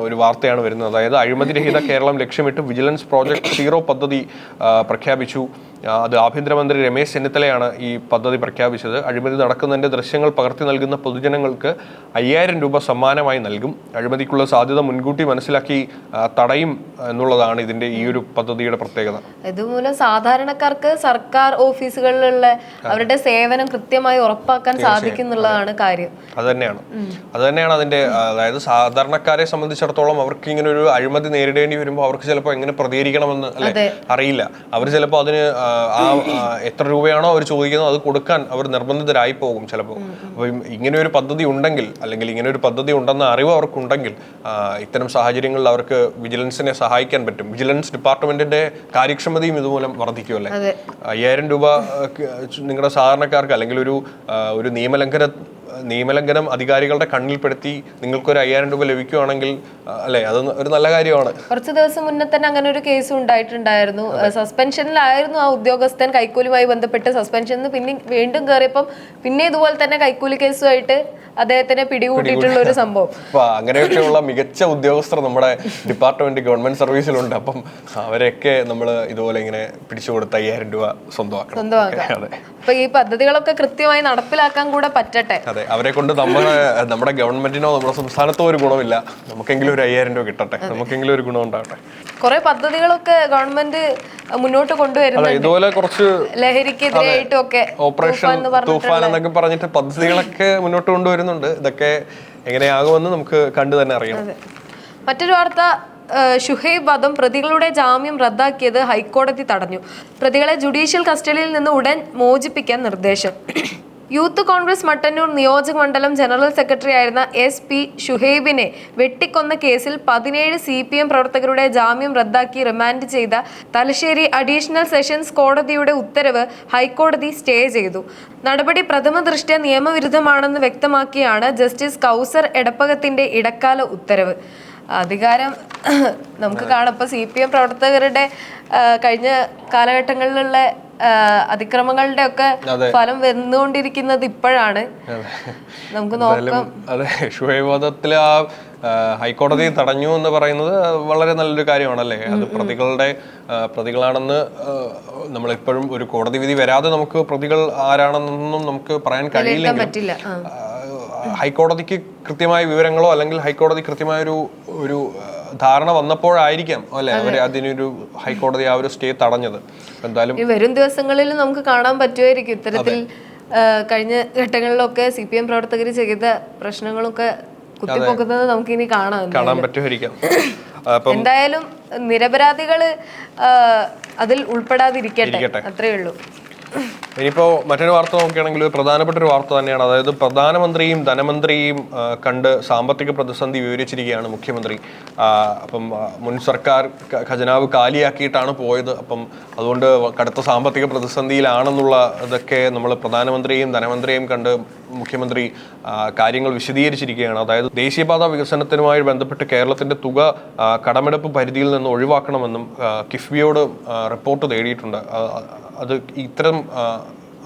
ഒരു വാർത്തയാണ് വരുന്നത്. അതായത് അഴിമതിരഹിത കേരളം ലക്ഷ്യമിട്ട് വിജിലൻസ് പ്രോജക്ട് സീറോ പദ്ധതി പ്രഖ്യാപിച്ചു. അത് ആഭ്യന്തരമന്ത്രി രമേശ് ചെന്നിത്തലയാണ് ഈ പദ്ധതി പ്രഖ്യാപിച്ചത്. അഴിമതി നടക്കുന്നതിന്റെ ദൃശ്യങ്ങൾ പകർത്തി നൽകുന്ന പൊതുജനങ്ങൾക്ക് 5,000 രൂപ സമ്മാനമായി നൽകും. അഴിമതിക്കുള്ള സാധ്യത മുൻകൂട്ടി മനസ്സിലാക്കി തടയും എന്നുള്ളതാണ് ഇതിന്റെ ഈ ഒരു പദ്ധതിയുടെ പ്രത്യേകത. ഇതുമൂലം സാധാരണക്കാർക്ക് സർക്കാർ ഓഫീസുകളിലുള്ള അവരുടെ സേവനം കൃത്യമായി ഉറപ്പാക്കാൻ സാധിക്കും എന്നുള്ളതാണ് കാര്യം. അത് തന്നെയാണ് അതിന്റെ, അതായത് സാധാരണക്കാരെ സംബന്ധിച്ചിടത്തോളം അവർക്ക് ഇങ്ങനെ ഒരു അഴിമതി നേരിടേണ്ടി വരുമ്പോൾ അവർക്ക് ചിലപ്പോൾ എങ്ങനെ പ്രതികരിക്കണമെന്ന് അറിയില്ല. അവർ ചിലപ്പോൾ അതിന് എത്ര രൂപയാണോ അവർ ചോദിക്കുന്നത് അത് കൊടുക്കാൻ അവർ നിർബന്ധിതരായി പോകും ചിലപ്പോൾ. അപ്പൊ ഇങ്ങനെ ഒരു പദ്ധതി ഉണ്ടെങ്കിൽ അല്ലെങ്കിൽ ഇങ്ങനെ ഒരു പദ്ധതി ഉണ്ടെന്ന അറിവ് അവർക്കുണ്ടെങ്കിൽ ഇത്തരം സാഹചര്യങ്ങളിൽ അവർക്ക് വിജിലൻസിനെ സഹായിക്കാൻ പറ്റും. വിജിലൻസ് ഡിപ്പാർട്ട്മെന്റിന്റെ കാര്യക്ഷമതയും ഇതുമൂലം വർദ്ധിക്കുമല്ലേ. 5,000 രൂപ നിങ്ങളുടെ സാധാരണക്കാർക്ക് അല്ലെങ്കിൽ ഒരു നിയമലംഘനം അധികാരികളുടെ കണ്ണിൽപ്പെടുത്തി നിങ്ങൾക്കൊരു 5,000 രൂപ ലഭിക്കുകയാണെങ്കിൽ അല്ലെ, അത് ഒരു നല്ല കാര്യമാണ്. കുറച്ച് ദിവസം മുന്നേ തന്നെ അങ്ങനെ ഒരു കേസ് ഉണ്ടായിട്ടുണ്ടായിരുന്നു. സസ്പെൻഷനിലായിരുന്നു ആ ഉദ്യോഗസ്ഥൻ. കൈക്കൂലിയുമായി ബന്ധപ്പെട്ട് സസ്പെൻഷനിൽ പിന്നെ വീണ്ടും കയറിയപ്പം പിന്നെ ഇതുപോലെ തന്നെ കൈക്കൂലി കേസുമായിട്ട് അദ്ദേഹത്തിനെ പിടികൂട്ടിയിട്ടുള്ള ഒരു സംഭവം. അപ്പൊ അങ്ങനെയൊക്കെയുള്ള മികച്ച ഉദ്യോഗസ്ഥർ നമ്മുടെ ഡിപ്പാർട്ട്മെന്റ് ഗവൺമെന്റ് സർവീസിലുണ്ട്. അപ്പം അവരെയൊക്കെ നമ്മൾ ഇതുപോലെ ഇങ്ങനെ പിടിച്ചു കൊടുത്ത 5,000 രൂപ സ്വന്തമാക്കാം. അപ്പൊ ഈ പദ്ധതികളൊക്കെ കൃത്യമായി നടപ്പിലാക്കാൻ കൂടെ പറ്റട്ടെ. അതെ, അവരെ കൊണ്ട് നമ്മുടെ ഗവൺമെന്റിനോ നമ്മുടെ സംസ്ഥാനത്തോ ഒരു ഗുണമില്ല. നമുക്കെങ്കിലും ഒരു 5,000 രൂപ കിട്ടട്ടെ, നമുക്കെങ്കിലും ഒരു ഗുണം ഉണ്ടാവട്ടെ. കുറെ പദ്ധതികളൊക്കെ ഗവൺമെന്റ് മുന്നോട്ട് കൊണ്ടുവരുന്നുണ്ട്. ഇതുപോലെ കുറച്ച് ലഹരിക്കെതിരായിട്ടും ഒക്കെ ഓപ്പറേഷൻ തൂഫാൻ എന്നൊക്കെ പറഞ്ഞിട്ട് പദ്ധതികളൊക്കെ മുന്നോട്ട് കൊണ്ടുവരുന്നുണ്ട്. ഇതൊക്കെ എങ്ങനെയാകുമെന്ന് നമുക്ക് കണ്ടു തന്നെ അറിയാം. മറ്റൊരു വാർത്ത, ഷുഹൈബ് വധം പ്രതികളുടെ ജാമ്യം റദ്ദാക്കിയത് ഹൈക്കോടതി തടഞ്ഞു. പ്രതികളെ ജുഡീഷ്യൽ കസ്റ്റഡിയിൽ നിന്ന് ഉടൻ മോചിപ്പിക്കാൻ നിർദ്ദേശം. യൂത്ത് കോൺഗ്രസ് മട്ടന്നൂർ നിയോജക മണ്ഡലം ജനറൽ സെക്രട്ടറി ആയിരുന്ന SP ഷുഹൈബിനെ വെട്ടിക്കൊന്ന കേസിൽ 17 CPM പ്രവർത്തകരുടെ ജാമ്യം റദ്ദാക്കി റിമാൻഡ് ചെയ്ത തലശ്ശേരി അഡീഷണൽ സെഷൻസ് കോടതിയുടെ ഉത്തരവ് ഹൈക്കോടതി സ്റ്റേ ചെയ്തു. നടപടി പ്രഥമ ദൃഷ്ട്യാ നിയമവിരുദ്ധമാണെന്ന് വ്യക്തമാക്കിയാണ് ജസ്റ്റിസ് കൗസർ എടപ്പകത്തിന്റെ ഇടക്കാല ഉത്തരവ്. അധികാരം നമുക്ക് കാണാം. ഇപ്പൊ CPM പ്രവർത്തകരുടെ കഴിഞ്ഞ കാലഘട്ടങ്ങളിലുള്ള അതിക്രമങ്ങളുടെ ഒക്കെ ഫലം വന്നുകൊണ്ടിരിക്കുന്നത് ഇപ്പോഴാണ്. നമുക്ക് നോക്കാം. അതെ, ഷുഹൈബ് വധത്തിൽ ആ ഹൈക്കോടതി തടഞ്ഞു എന്ന് പറയുന്നത് വളരെ നല്ലൊരു കാര്യമാണല്ലേ. അത് പ്രതികളാണെന്ന് നമ്മളിപ്പോഴും ഒരു കോടതി വിധി വരാതെ നമുക്ക് പ്രതികൾ ആരാണെന്നൊന്നും നമുക്ക് പറയാൻ കഴിയില്ല. ഹൈക്കോടതിക്ക് കൃത്യമായ വിവരങ്ങളോ അല്ലെങ്കിൽ ഹൈക്കോടതി കൃത്യമായ ഒരു ധാരണ വന്നപ്പോഴായിരിക്കാം അല്ലെ അവര് അതിനൊരു ഹൈക്കോടതി ആ ഒരു സ്റ്റേ തടഞ്ഞത്. എന്തായാലും വരും ദിവസങ്ങളിൽ നമുക്ക് കാണാൻ പറ്റുമായിരിക്കും ഇത്തരത്തിൽ കഴിഞ്ഞ ഘട്ടങ്ങളിലൊക്കെ CPM പ്രവർത്തകർ ചെയ്ത പ്രശ്നങ്ങളൊക്കെ കുത്തിപ്പൊക്കുന്നത് നമുക്ക് ഇനി കാണാൻ പറ്റുമായിരിക്കാം. എന്തായാലും നിരപരാധികള് അതിൽ ഉൾപ്പെടാതിരിക്കട്ടെ, അത്രേ ഉള്ളൂ. ഇനിയിപ്പോ മറ്റൊരു വാർത്ത നോക്കുകയാണെങ്കിൽ പ്രധാനപ്പെട്ട ഒരു വാർത്ത തന്നെയാണ്. അതായത് പ്രധാനമന്ത്രിയും ധനമന്ത്രിയും കണ്ട് സാമ്പത്തിക പ്രതിസന്ധി വിവരിച്ചിരിക്കുകയാണ് മുഖ്യമന്ത്രി. അപ്പം മുൻ സർക്കാർ ഖജനാവ് കാലിയാക്കിയിട്ടാണ് പോയത്. അപ്പം അതുകൊണ്ട് കടുത്ത സാമ്പത്തിക പ്രതിസന്ധിയിലാണെന്നുള്ള ഇതൊക്കെ നമ്മൾ പ്രധാനമന്ത്രിയും ധനമന്ത്രിയും കണ്ട് മുഖ്യമന്ത്രി കാര്യങ്ങൾ വിശദീകരിച്ചിരിക്കുകയാണ്. അതായത് ദേശീയപാത വികസനത്തിനുമായി ബന്ധപ്പെട്ട് കേരളത്തിന്റെ തുക കടമെടുപ്പ് പരിധിയിൽ നിന്ന് ഒഴിവാക്കണമെന്നും കിഫ്ബിയോട് റിപ്പോർട്ട് തേടിയിട്ടുണ്ട്. അത് ഇത്തരം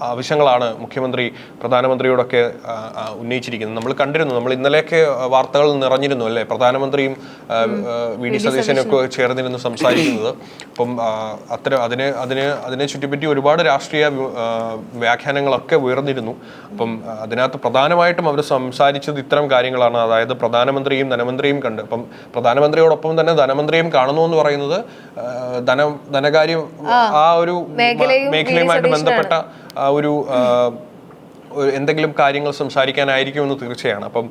ആവശ്യങ്ങളാണ് മുഖ്യമന്ത്രി പ്രധാനമന്ത്രിയോടൊക്കെ ഉന്നയിച്ചിരിക്കുന്നത്. നമ്മൾ കണ്ടിരുന്നു, നമ്മൾ ഇന്നലെയൊക്കെ വാർത്തകൾ നിറഞ്ഞിരുന്നു അല്ലേ, പ്രധാനമന്ത്രിയും VD സതീശനൊക്കെ ചേർന്നിരുന്നു സംസാരിക്കുന്നത്. അപ്പം അതിനെ ചുറ്റിപ്പറ്റി ഒരുപാട് രാഷ്ട്രീയ വ്യാഖ്യാനങ്ങളൊക്കെ ഉയർന്നിരുന്നു. അപ്പം അതിനകത്ത് പ്രധാനമായിട്ടും അവർ സംസാരിച്ചത് ഇത്തരം കാര്യങ്ങളാണ്. അതായത് പ്രധാനമന്ത്രിയും ധനമന്ത്രിയും കണ്ട്, അപ്പം പ്രധാനമന്ത്രിയോടൊപ്പം തന്നെ ധനമന്ത്രിയും കാണുന്നു എന്ന് പറയുന്നത് ധനകാര്യം ആ ഒരു മേഖലയുമായിട്ട് ബന്ധപ്പെട്ട ഒരു എന്തെങ്കിലും കാര്യങ്ങൾ സംസാരിക്കാനായിരിക്കുമെന്ന് തീർച്ചയാണ്. അപ്പം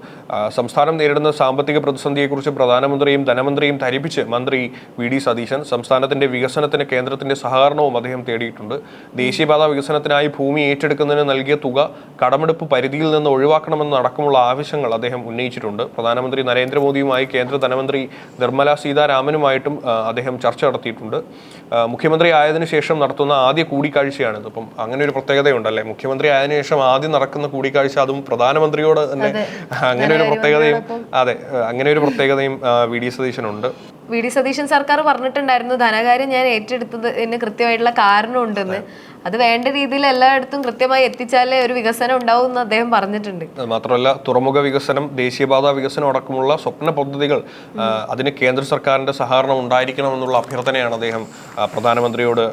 സംസ്ഥാനം നേരിടുന്ന സാമ്പത്തിക പ്രതിസന്ധിയെക്കുറിച്ച് പ്രധാനമന്ത്രിയും ധനമന്ത്രിയും ധരിപ്പിച്ച് മന്ത്രി VD സതീശൻ സംസ്ഥാനത്തിന്റെ വികസനത്തിന് കേന്ദ്രത്തിന്റെ സഹകരണവും അദ്ദേഹം തേടിയിട്ടുണ്ട്. ദേശീയപാത വികസനത്തിനായി ഭൂമി ഏറ്റെടുക്കുന്നതിന് നൽകിയ തുക കടമെടുപ്പ് പരിധിയിൽ നിന്ന് ഒഴിവാക്കണമെന്ന് അടക്കമുള്ള ആവശ്യങ്ങൾ അദ്ദേഹം ഉന്നയിച്ചിട്ടുണ്ട്. പ്രധാനമന്ത്രി നരേന്ദ്രമോദിയുമായി കേന്ദ്ര ധനമന്ത്രി നിർമ്മല സീതാരാമനുമായിട്ടും അദ്ദേഹം ചർച്ച നടത്തിയിട്ടുണ്ട്. മുഖ്യമന്ത്രി ആയതിനു ശേഷം നടത്തുന്ന ആദ്യ കൂടിക്കാഴ്ചയാണിത്. അപ്പം അങ്ങനെ ഒരു പ്രത്യേകതയുണ്ടല്ലേ, മുഖ്യമന്ത്രി ആയതിനു ശേഷം ആദ്യം നടക്കുന്ന കൂടിക്കാഴ്ച, അതും പ്രധാനമന്ത്രിയോട് തന്നെ. അങ്ങനെ ഒരു പ്രത്യേകതയും അതെ, അങ്ങനെ ഒരു പ്രത്യേകതയും വി.ഡി. സതീശനുണ്ട്. വി.ഡി. സതീശൻ സർക്കാർ പറഞ്ഞിട്ടുണ്ടായിരുന്നു ധനകാര്യം ഞാൻ ഏറ്റെടുത്തതിന് കൃത്യമായിട്ടുള്ള കാരണമുണ്ടെന്ന്. അത് വേണ്ട രീതിയിൽ എല്ലായിടത്തും കൃത്യമായി എത്തിച്ചാലേ ഒരു വികസനം ഉണ്ടാവും എന്ന് അദ്ദേഹം പറഞ്ഞിട്ടുണ്ട്. മാത്രമല്ല, തുറമുഖ വികസനം, ദേശീയപാത വികസനം അടക്കമുള്ള സ്വപ്ന പദ്ധതികൾ, അതിന് കേന്ദ്ര സർക്കാരിന്റെ സഹകരണം ഉണ്ടായിരിക്കണമെന്നുള്ള അഭ്യർത്ഥനയാണ് അദ്ദേഹം പ്രധാനമന്ത്രിയോട്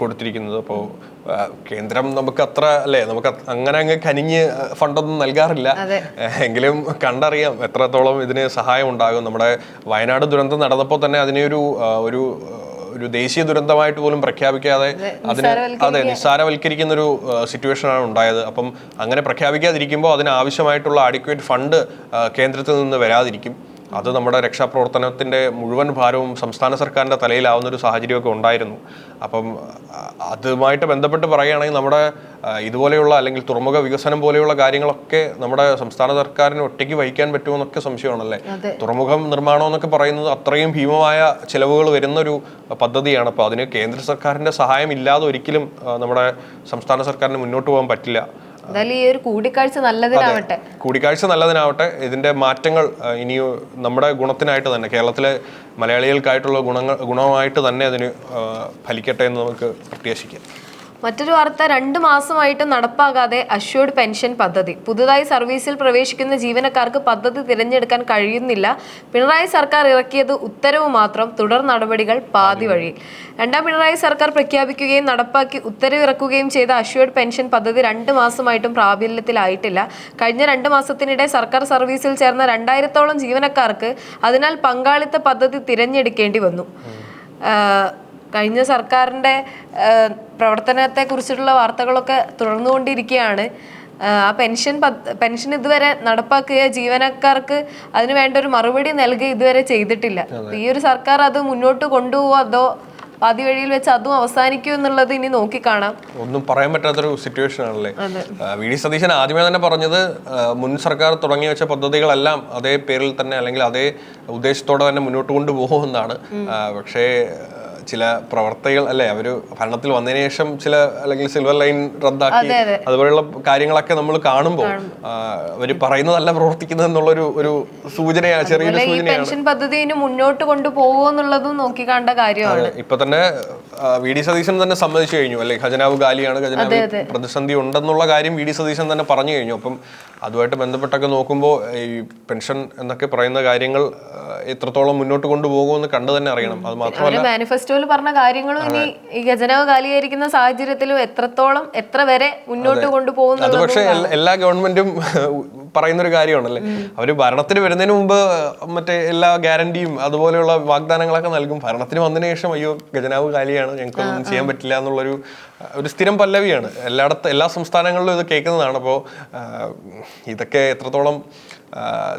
കൊടുത്തിരിക്കുന്നത്. അപ്പോൾ കേന്ദ്രം നമുക്ക് അത്ര അല്ലേ, നമുക്ക് അങ്ങനെ അങ്ങ് കനിഞ്ഞ് ഫണ്ടൊന്നും നൽകാറില്ല. എങ്കിലും കണ്ടറിയാം എത്രത്തോളം ഇതിന് സഹായം ഉണ്ടാകും. നമ്മുടെ വയനാട് ദുരന്തം നടന്നപ്പോൾ തന്നെ അതിനെ ഒരു ദേശീയ ദുരന്തമായിട്ട് പോലും പ്രഖ്യാപിക്കാതെ അതിനെ നിസ്സാരവൽക്കരിക്കുന്ന ഒരു സിറ്റുവേഷനാണ് ഉണ്ടായത്. അപ്പം അങ്ങനെ പ്രഖ്യാപിക്കാതിരിക്കുമ്പോൾ അതിനാവശ്യമായിട്ടുള്ള അഡിക്വേറ്റ് ഫണ്ട് കേന്ദ്രത്തിൽ നിന്ന് വരാതിരിക്കും. അത് നമ്മുടെ രക്ഷാപ്രവർത്തനത്തിന്റെ മുഴുവൻ ഭാരവും സംസ്ഥാന സർക്കാരിന്റെ തലയിലാവുന്ന ഒരു സാഹചര്യമൊക്കെ ഉണ്ടായിരുന്നു. അപ്പം അതുമായിട്ട് ബന്ധപ്പെട്ട് പറയുകയാണെങ്കിൽ നമ്മുടെ ഇതുപോലെയുള്ള അല്ലെങ്കിൽ തുറമുഖ വികസനം പോലെയുള്ള കാര്യങ്ങളൊക്കെ നമ്മുടെ സംസ്ഥാന സർക്കാരിന് ഒറ്റയ്ക്ക് വഹിക്കാൻ പറ്റുമെന്നൊക്കെ സംശയമാണല്ലേ. തുറമുഖം നിർമ്മാണം എന്നൊക്കെ പറയുന്നത് അത്രയും ഭീമമായ ചെലവുകൾ വരുന്ന ഒരു പദ്ധതിയാണ്. അപ്പോൾ അതിന് കേന്ദ്ര സർക്കാരിന്റെ സഹായം ഇല്ലാതെ ഒരിക്കലും നമ്മുടെ സംസ്ഥാന സർക്കാരിന് മുന്നോട്ട് പോകാൻ പറ്റില്ല. ഈ ഒരു കൂടിക്കാഴ്ച നല്ലതിനാവട്ടെ. ഇതിന്റെ മാറ്റങ്ങൾ ഇനി നമ്മുടെ ഗുണത്തിനായിട്ട് തന്നെ, കേരളത്തിലെ മലയാളികൾക്കായിട്ടുള്ള ഗുണമായിട്ട് തന്നെ അതിന് ഫലിക്കട്ടെ എന്ന് നമുക്ക് പ്രത്യാശിക്കാം. മറ്റൊരു വാർത്ത, 2 മാസമായിട്ടും നടപ്പാകാതെ അഷ്വേർഡ് പെൻഷൻ പദ്ധതി. പുതുതായി സർവീസിൽ പ്രവേശിക്കുന്ന ജീവനക്കാർക്ക് പദ്ധതി തിരഞ്ഞെടുക്കാൻ കഴിയുന്നില്ല. പിണറായി സർക്കാർ ഇറക്കിയത് ഉത്തരവ് മാത്രം, തുടർ നടപടികൾ പാതി വഴിയിൽ. 2ാം പിണറായി സർക്കാർ പ്രഖ്യാപിക്കുകയും നടപ്പാക്കി ഉത്തരവിറക്കുകയും ചെയ്ത അഷ്വേർഡ് പെൻഷൻ പദ്ധതി 2 മാസമായിട്ടും പ്രാബല്യത്തിലായിട്ടില്ല. കഴിഞ്ഞ 2 മാസത്തിനിടെ സർക്കാർ സർവീസിൽ ചേർന്ന 2000-ഓളം ജീവനക്കാർക്ക് അതിനാൽ പങ്കാളിത്ത പദ്ധതി തിരഞ്ഞെടുക്കേണ്ടി വന്നു. കഴിഞ്ഞ സർക്കാരിൻ്റെ പ്രവർത്തനത്തെ കുറിച്ചിട്ടുള്ള വാർത്തകളൊക്കെ തുടർന്നുകൊണ്ടിരിക്കുകയാണ്. ആ പെൻഷൻ ഇതുവരെ നടപ്പാക്കുക, ജീവനക്കാർക്ക് അതിന് വേണ്ട ഒരു മറുപടി നൽകുക ഇതുവരെ ചെയ്തിട്ടില്ല. ഈ ഒരു സർക്കാർ അത് മുന്നോട്ട് കൊണ്ടുപോകുമോ അതോ പാതി വഴിയിൽ വെച്ച് അതും അവസാനിക്കും എന്നുള്ളത് ഇനി നോക്കിക്കാണാം. ഒന്നും പറയാൻ പറ്റാത്തൊരു സിറ്റുവേഷൻ ആണല്ലേ. വി.ഡി. സതീശൻ ആദ്യമേ തന്നെ പറഞ്ഞത് മുൻ സർക്കാർ തുടങ്ങി വെച്ച പദ്ധതികളെല്ലാം അതേ പേരിൽ തന്നെ അല്ലെങ്കിൽ അതേ ഉദ്ദേശത്തോടെ തന്നെ മുന്നോട്ട് കൊണ്ടുപോകുമെന്നാണ്. പക്ഷേ ചില പ്രവർത്തികൾ അല്ലെ, അവര് ഭരണത്തിൽ വന്നതിന് ശേഷം ചില അല്ലെങ്കിൽ സിൽവർ ലൈൻ റദ്ദാക്കി അതുപോലെയുള്ള കാര്യങ്ങളൊക്കെ നമ്മൾ കാണുമ്പോൾ അവര് പറയുന്നതല്ല പ്രവർത്തിക്കുന്നത് എന്നുള്ളൊരു സൂചനയാണ്, ചെറിയൊരു സൂചനയാണ്. പെൻഷൻ പദ്ധതി മുന്നോട്ട് കൊണ്ടുപോകുമെന്നുള്ളതും നോക്കി കാണേണ്ട കാര്യമാണ്. ഇപ്പൊ തന്നെ വി.ഡി. സതീശൻ തന്നെ സമ്മതിച്ചു കഴിഞ്ഞു അല്ലെ, ഖജനാവ് കാലിയാണ്, ഖജനാവ് പ്രതിസന്ധി ഉണ്ടെന്നുള്ള കാര്യം വി.ഡി. സതീശൻ തന്നെ പറഞ്ഞു കഴിഞ്ഞു. അപ്പം അതുമായിട്ട് ബന്ധപ്പെട്ടൊക്കെ നോക്കുമ്പോൾ ഈ പെൻഷൻ എന്നൊക്കെ പറയുന്ന കാര്യങ്ങൾ എത്രത്തോളം മുന്നോട്ട് കൊണ്ടുപോകുമെന്ന് കണ്ടു തന്നെ അറിയണം. അത് മാത്രമല്ല മാനിഫെസ്റ്റോയിൽ പറഞ്ഞ കാര്യങ്ങളും ഇനി ഈ ഖജനാവ് കാലിയായിരിക്കുന്ന സാഹചര്യത്തിലും എത്ര വരെ മുന്നോട്ട് കൊണ്ടുപോകുന്നു. അത് പക്ഷേ എല്ലാ ഗവൺമെന്റും പറയുന്നൊരു കാര്യമാണല്ലേ. അവര് ഭരണത്തിന് വരുന്നതിന് മുമ്പ് മറ്റേ എല്ലാ ഗ്യാരണ്ടിയും അതുപോലെയുള്ള വാഗ്ദാനങ്ങളൊക്കെ നൽകും. ഭരണത്തിന് വന്നതിന് ശേഷം അയ്യോ ഖജനാവ് കാലിയാണ്, ഞങ്ങൾക്കൊന്നും ചെയ്യാൻ പറ്റില്ല എന്നുള്ളൊരു സ്ഥിരം പല്ലവിയാണ്. എല്ലാ സംസ്ഥാനങ്ങളിലും ഇത് കേൾക്കുന്നതാണ്. അപ്പോൾ ഇതൊക്കെ എത്രത്തോളം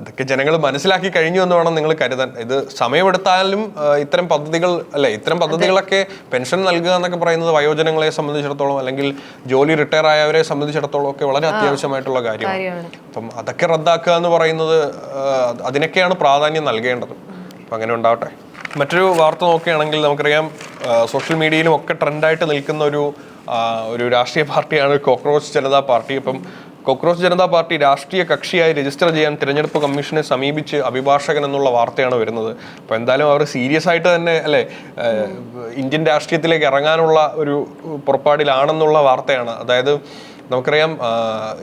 ഇതൊക്കെ ജനങ്ങൾ മനസ്സിലാക്കി കഴിഞ്ഞു എന്ന് വേണം നിങ്ങൾ കരുതാൻ. ഇത് സമയമെടുത്താലും ഇത്തരം പദ്ധതികളൊക്കെ പെൻഷൻ നൽകുക എന്നൊക്കെ പറയുന്നത് വയോജനങ്ങളെ സംബന്ധിച്ചിടത്തോളം അല്ലെങ്കിൽ ജോലി റിട്ടയർ ആയവരെ സംബന്ധിച്ചിടത്തോളം ഒക്കെ വളരെ അത്യാവശ്യമായിട്ടുള്ള കാര്യമാണ്. അപ്പം അതൊക്കെ റദ്ദാക്കുക എന്ന് പറയുന്നത് അതിനൊക്കെയാണ് പ്രാധാന്യം നൽകേണ്ടത്. അപ്പം അങ്ങനെ ഉണ്ടാവട്ടെ. മറ്റൊരു വാർത്ത നോക്കുകയാണെങ്കിൽ നമുക്കറിയാം, സോഷ്യൽ മീഡിയയിലും ഒക്കെ ട്രെൻഡായിട്ട് നിൽക്കുന്ന ഒരു രാഷ്ട്രീയ പാർട്ടിയാണ് കോക്രോച്ച് ജനതാ പാർട്ടി. അപ്പം കോക്രോച്ച് ജനതാ പാർട്ടി രാഷ്ട്രീയ കക്ഷിയായി രജിസ്റ്റർ ചെയ്യാൻ തിരഞ്ഞെടുപ്പ് കമ്മീഷനെ സമീപിച്ച് അഭിഭാഷകൻ എന്നുള്ള വാർത്തയാണ് വരുന്നത്. അപ്പോൾ എന്തായാലും അവർ സീരിയസ് ആയിട്ട് തന്നെ അല്ലേ ഇന്ത്യൻ രാഷ്ട്രീയത്തിലേക്ക് ഇറങ്ങാനുള്ള ഒരു പുറപ്പാടിലാണെന്നുള്ള വാർത്തയാണ്. അതായത് നമുക്കറിയാം,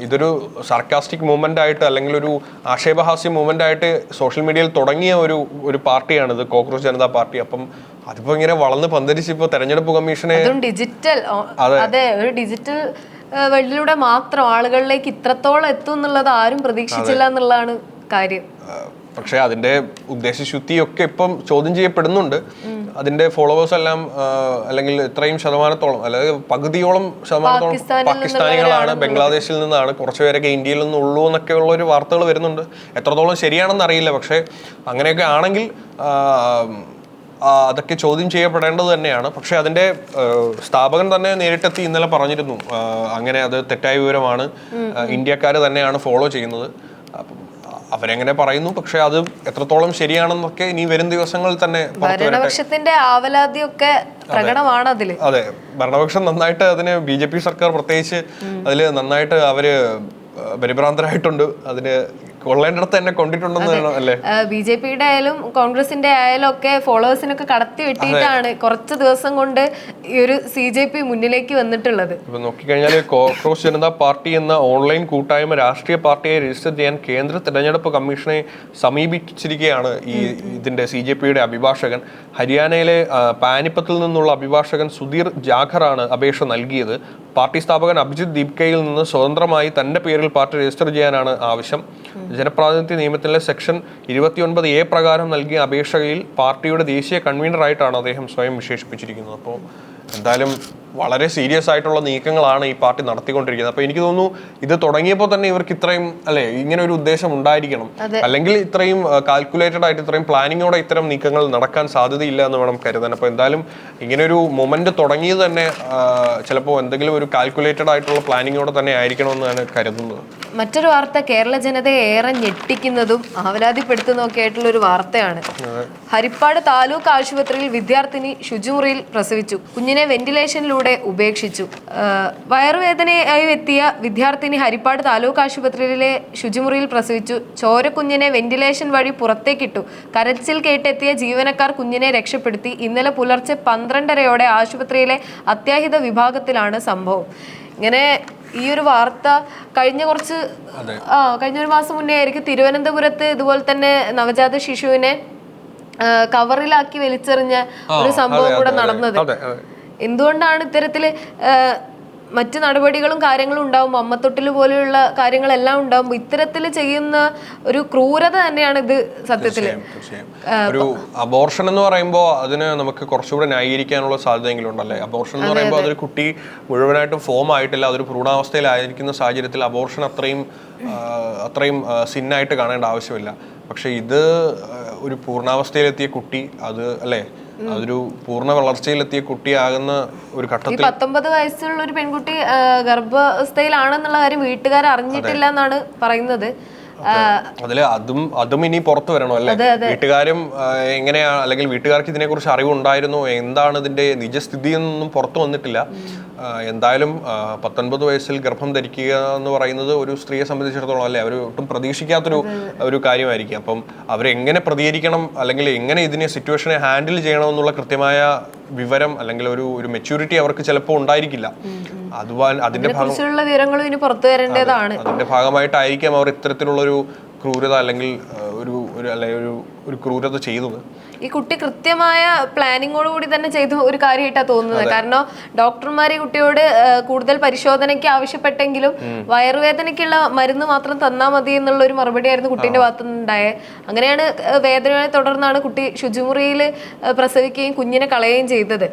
ഇതൊരു സർക്കാസ്റ്റിക് മൂവ്മെന്റ് ആയിട്ട് അല്ലെങ്കിൽ ഒരു ആക്ഷേപഹാസ്യ മൂവ്മെന്റ് ആയിട്ട് സോഷ്യൽ മീഡിയയിൽ തുടങ്ങിയ ഒരു പാർട്ടിയാണിത് കോക്രോച്ച് ജനതാ പാർട്ടി. അപ്പം അതിപ്പോ ഇങ്ങനെ വളർന്ന് പന്തരിച്ച് ഇപ്പോൾ തെരഞ്ഞെടുപ്പ് കമ്മീഷനെ ഡിജിറ്റൽ വഴിയിലൂടെ മാത്രം ആളുകളിലേക്ക് ഇത്രത്തോളം എത്തും എന്നുള്ളത് ആരും പ്രതീക്ഷിച്ചില്ല എന്നുള്ളതാണ് കാര്യം. പക്ഷെ അതിന്റെ ഉദ്ദേശശുദ്ധിയൊക്കെ ഇപ്പം ചോദ്യം ചെയ്യപ്പെടുന്നുണ്ട്. അതിന്റെ ഫോളോവേഴ്സ് എല്ലാം അല്ലെങ്കിൽ ഇത്രയും ശതമാനത്തോളം അല്ലെങ്കിൽ പകുതിയോളം ശതമാനത്തോളം പാകിസ്ഥാനികളാണ്, ബംഗ്ലാദേശിൽ നിന്നാണ്, കുറച്ചുപേരൊക്കെ ഇന്ത്യയിൽ നിന്നുള്ളൂ എന്നൊക്കെ ഉള്ള ഒരു വാർത്തകൾ വരുന്നുണ്ട്. എത്രത്തോളം ശരിയാണെന്ന് അറിയില്ല. പക്ഷെ അങ്ങനെയൊക്കെ ആണെങ്കിൽ അതൊക്കെ ചോദ്യം ചെയ്യപ്പെടേണ്ടത് തന്നെയാണ്. പക്ഷെ അതിന്റെ സ്ഥാപകൻ തന്നെ നേരിട്ടെത്തി ഇന്നലെ പറഞ്ഞിരുന്നു, അങ്ങനെ അത് തെറ്റായ വിവരമാണ്, ഇന്ത്യക്കാർ തന്നെയാണ് ഫോളോ ചെയ്യുന്നത്. അപ്പം അവരെങ്ങനെ പറയുന്നു, പക്ഷെ അത് എത്രത്തോളം ശരിയാണെന്നൊക്കെ ഇനി വരും ദിവസങ്ങളിൽ തന്നെ ഭരണപക്ഷത്തിന്റെ ആവലാതിയൊക്കെ പ്രകടമാണ് അതില്. അതെ, ഭരണപക്ഷം നന്നായിട്ട് അതിന് BJP സർക്കാർ പ്രത്യേകിച്ച് അതില് നന്നായിട്ട് അവര് പരിഭ്രാന്തരായിട്ടുണ്ട്. അതിന് കൊള്ളേണ്ടടുത്ത് തന്നെ കൊണ്ടിട്ടുണ്ടെന്ന് അല്ലേ? BJP-യുടെ ആയാലും കോൺഗ്രസിന്റെ ആയാലും ഒക്കെ ഫോളോവേഴ്സിനൊക്കെ കടത്തി വെട്ടിയിട്ടാണ് കുറച്ച് ദിവസം കൊണ്ട് ഈ ഒരു CJP മുന്നിലേക്ക് വന്നിട്ടുള്ളത്. ഇപ്പൊ നോക്കിക്കഴിഞ്ഞാൽ കോക്രോച്ച് ജനതാ പാർട്ടി എന്ന ഓൺലൈൻ കൂട്ടായ്മ രാഷ്ട്രീയ പാർട്ടിയെ രജിസ്റ്റർ ചെയ്യാൻ കേന്ദ്ര തെരഞ്ഞെടുപ്പ് കമ്മീഷനെ സമീപിച്ചിരിക്കുകയാണ് ഇതിന്റെ CJP-യുടെ അഭിഭാഷകൻ. ഹരിയാനയിലെ പാനിപ്പത്തിൽ നിന്നുള്ള അഭിഭാഷകൻ സുധീർ ജാഖറാണ് അപേക്ഷ നൽകിയത്. പാർട്ടി സ്ഥാപകൻ അഭിജിത് ദീപ്കയിൽ നിന്ന് സ്വതന്ത്രമായി തന്റെ പേരിൽ പാർട്ടി രജിസ്റ്റർ ചെയ്യാനാണ് ആവശ്യം. ജനപ്രാതിനിധ്യ നിയമത്തിലെ സെക്ഷൻ 29A പ്രകാരം നൽകിയ അപേക്ഷയിൽ പാർട്ടിയുടെ ദേശീയ കൺവീനറായിട്ടാണ് അദ്ദേഹം സ്വയം വിശേഷിപ്പിച്ചിരിക്കുന്നത്. അപ്പോൾ എന്തായാലും വളരെ സീരിയസ് ആയിട്ടുള്ള നീക്കങ്ങളാണ് ഈ പാർട്ടി നടത്തിക്കൊണ്ടിരിക്കുന്നത്. അപ്പൊ എനിക്ക് തോന്നുന്നു ഇത് തുടങ്ങിയപ്പോൾ തന്നെ ഇവർക്ക് ഇത്രയും ഇങ്ങനെ ഒരു ഉദ്ദേശം ഉണ്ടായിരിക്കണം, അല്ലെങ്കിൽ ഇത്രയും കാൽക്കുലേറ്റഡ് ആയിട്ട് ഇത്രയും പ്ലാനിങ്ങോടെ ഇത്തരം നീക്കങ്ങൾ നടക്കാൻ സാധ്യതയില്ല എന്ന് വേണം കരുതാൻ. അപ്പൊ എന്തായാലും ഇങ്ങനെ ഒരു മൊമെന്റ് തുടങ്ങിയത് തന്നെ ചിലപ്പോൾ എന്തെങ്കിലും ഒരു കാൽക്കുലേറ്റഡ് ആയിട്ടുള്ള പ്ലാനിങ്ങോടെ തന്നെ ആയിരിക്കണമെന്ന് ഞാൻ കരുതുന്നത്. മറ്റൊരു വാർത്ത കേരള ജനതയെ ഏറെ ഞെട്ടിക്കുന്നതും ആവലാതിപ്പെടുത്തുന്നതൊക്കെ ആയിട്ടുള്ള ഒരു വാർത്തയാണ്. ഹരിപ്പാട് താലൂക്ക് ആശുപത്രിയിൽ വിദ്യാർത്ഥിനി ശുചിമുറിയിൽ പ്രസവിച്ചു. കുഞ്ഞിനെ വെന്റിലേഷനിലൂടെ ഉപേക്ഷിച്ചു. വയറുവേദനയായി എത്തിയ വിദ്യാർത്ഥിനി ഹരിപ്പാട് താലൂക്ക് ആശുപത്രിയിലെ ശുചിമുറിയിൽ പ്രസവിച്ചു. ചോരക്കുഞ്ഞിനെ വെന്റിലേഷൻ വഴി പുറത്തേക്കിട്ടു. കരച്ചിൽ കേട്ടെത്തിയ ജീവനക്കാർ കുഞ്ഞിനെ രക്ഷപ്പെടുത്തി. ഇന്നലെ പുലർച്ചെ 12:30 ആശുപത്രിയിലെ അത്യാഹിത വിഭാഗത്തിലാണ് സംഭവം. ഇങ്ങനെ ഈ ഒരു വാർത്ത കഴിഞ്ഞ ഒരു മാസം മുന്നേ ആയിരിക്കും തിരുവനന്തപുരത്ത് ഇതുപോലെ തന്നെ നവജാത ശിശുവിനെ കവറിലാക്കി വലിച്ചെറിഞ്ഞ ഒരു സംഭവം കൂടെ നടന്നത്. എന്തുകൊണ്ടാണ് ഇത്തരത്തില് മറ്റ് നടപടികളും കാര്യങ്ങളും ഉണ്ടാവുമ്പോൾ, അമ്മത്തൊട്ടിൽ പോലെയുള്ള കാര്യങ്ങളെല്ലാം ഉണ്ടാവുമ്പോൾ ഇത്തരത്തിൽ ചെയ്യുന്ന ഒരു ക്രൂരത തന്നെയാണ് ഇത് സത്യത്തില്. ഒരു അബോർഷൻ എന്ന് പറയുമ്പോൾ അതിന് നമുക്ക് കുറച്ചുകൂടെ ന്യായീകരിക്കാനുള്ള സാധ്യതയെങ്കിലും ഉണ്ടല്ലേ? അബോർഷൻ എന്ന് പറയുമ്പോൾ അതൊരു കുട്ടി മുഴുവനായിട്ടും ഫോം ആയിട്ടില്ല, അതൊരു ഭ്രൂണാവസ്ഥയിലായിരിക്കുന്ന സാഹചര്യത്തിൽ അബോർഷൻ അത്രയും സിന്നായിട്ട് കാണേണ്ട ആവശ്യമില്ല. പക്ഷെ ഇത് ഒരു പൂർണ്ണാവസ്ഥയിലെത്തിയ കുട്ടി, അത് അല്ലേ, അതൊരു പൂർണ്ണ വളർച്ചയിലെത്തിയ കുട്ടിയാകുന്ന ഒരു ഘട്ടത്തിൽ 19 വയസ്സുള്ള ഒരു പെൺകുട്ടി ഗർഭാവസ്ഥയിലാണെന്നുള്ള കാര്യം വീട്ടുകാർ അറിഞ്ഞിട്ടില്ല എന്നാണ് പറയുന്നത്. അതില് അതും ഇനി പുറത്തു വരണോ അല്ലെ? വീട്ടുകാരും എങ്ങനെയാണ്, അല്ലെങ്കിൽ വീട്ടുകാർക്ക് ഇതിനെ കുറിച്ച് അറിവുണ്ടായിരുന്നു, എന്താണ് ഇതിന്റെ നിജസ്ഥിതി എന്നൊന്നും പുറത്തു വന്നിട്ടില്ല. എന്തായാലും 19 വയസ്സിൽ ഗർഭം ധരിക്കുക എന്ന് പറയുന്നത് ഒരു സ്ത്രീയെ സംബന്ധിച്ചിടത്തോളം അല്ലെ, അവർ ഒട്ടും പ്രതീക്ഷിക്കാത്തൊരു കാര്യമായിരിക്കും. അപ്പം അവരെങ്ങനെ പ്രതികരിക്കണം, അല്ലെങ്കിൽ എങ്ങനെ ഇതിനെ സിറ്റുവേഷനെ ഹാൻഡിൽ ചെയ്യണമെന്നുള്ള കൃത്യമായ വിവരം അല്ലെങ്കിൽ ഒരു മെച്യൂരിറ്റി അവർക്ക് ചിലപ്പോൾ ഉണ്ടായിരിക്കില്ല. അതിന്റെ ഭാഗമായിട്ടായിരിക്കാം അവർ ഇത്തരത്തിലുള്ളൊരു ക്രൂരത അല്ലെങ്കിൽ ഒരു ക്രൂരത ചെയ്തത്. ഈ കുട്ടി കൃത്യമായ പ്ലാനിങ്ങോട് കൂടി തന്നെ ചെയ്ത ഒരു കാര്യമായിട്ടാണ് തോന്നുന്നത്. കാരണം ഡോക്ടർമാർ ഈ കുട്ടിയോട് കൂടുതൽ പരിശോധനയ്ക്ക് ആവശ്യപ്പെട്ടെങ്കിലും വയറുവേദനയ്ക്കുള്ള മരുന്ന് മാത്രം തന്നാൽ മതി എന്നുള്ള ഒരു മറുപടി ആയിരുന്നു കുട്ടീന്റെ ഭാഗത്തുനിന്നുണ്ടായത്. അങ്ങനെയാണ് വേദനയെ തുടർന്നാണ് കുട്ടി ശുചിമുറിയിൽ പ്രസവിക്കുകയും കുഞ്ഞിനെ കളയുകയും ചെയ്തത്.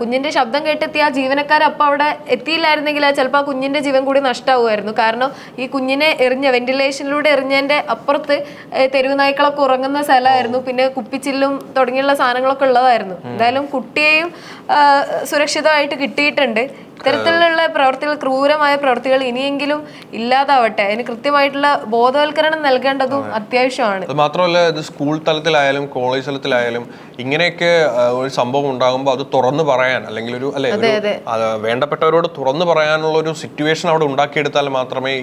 കുഞ്ഞിന്റെ ശബ്ദം കേട്ടെത്തിയ ആ ജീവനക്കാർ അപ്പം അവിടെ എത്തിയില്ലായിരുന്നെങ്കിൽ ചിലപ്പോൾ ആ കുഞ്ഞിന്റെ ജീവൻ കൂടി നഷ്ടമാവുമായിരുന്നു. കാരണം ഈ കുഞ്ഞിനെ വെന്റിലേഷനിലൂടെ എറിഞ്ഞതിന്റെ അപ്പുറത്ത് തെരുവ് നായ്ക്കളൊക്കെ ഉറങ്ങുന്ന സ്ഥലമായിരുന്നു, പിന്നെ കുപ്പിച്ചില്ലും തുടങ്ങിയുള്ള സാധനങ്ങളൊക്കെ ഉള്ളതായിരുന്നു. എന്തായാലും കുട്ടിയെയും സുരക്ഷിതമായിട്ട് കിട്ടിയിട്ടുണ്ട്. ഇത്തരത്തിലുള്ള പ്രവർത്തികൾ, ക്രൂരമായ പ്രവർത്തികൾ ഇനിയെങ്കിലും ഇല്ലാതാവട്ടെ. അതിന് കൃത്യമായിട്ടുള്ള ബോധവൽക്കരണം നൽകേണ്ടതും അത്യാവശ്യമാണ്. അത് മാത്രമല്ല, ഇത് സ്കൂൾ തലത്തിലായാലും കോളേജ് തലത്തിലായാലും ഇങ്ങനെയൊക്കെ ഒരു സംഭവം ഉണ്ടാകുമ്പോൾ അത് തുറന്നു പറയാൻ, അല്ലെങ്കിൽ വേണ്ടപ്പെട്ടവരോട് തുറന്നു പറയാനുള്ള ഒരു സിറ്റുവേഷൻ അവിടെ ഉണ്ടാക്കിയെടുത്താൽ മാത്രമേ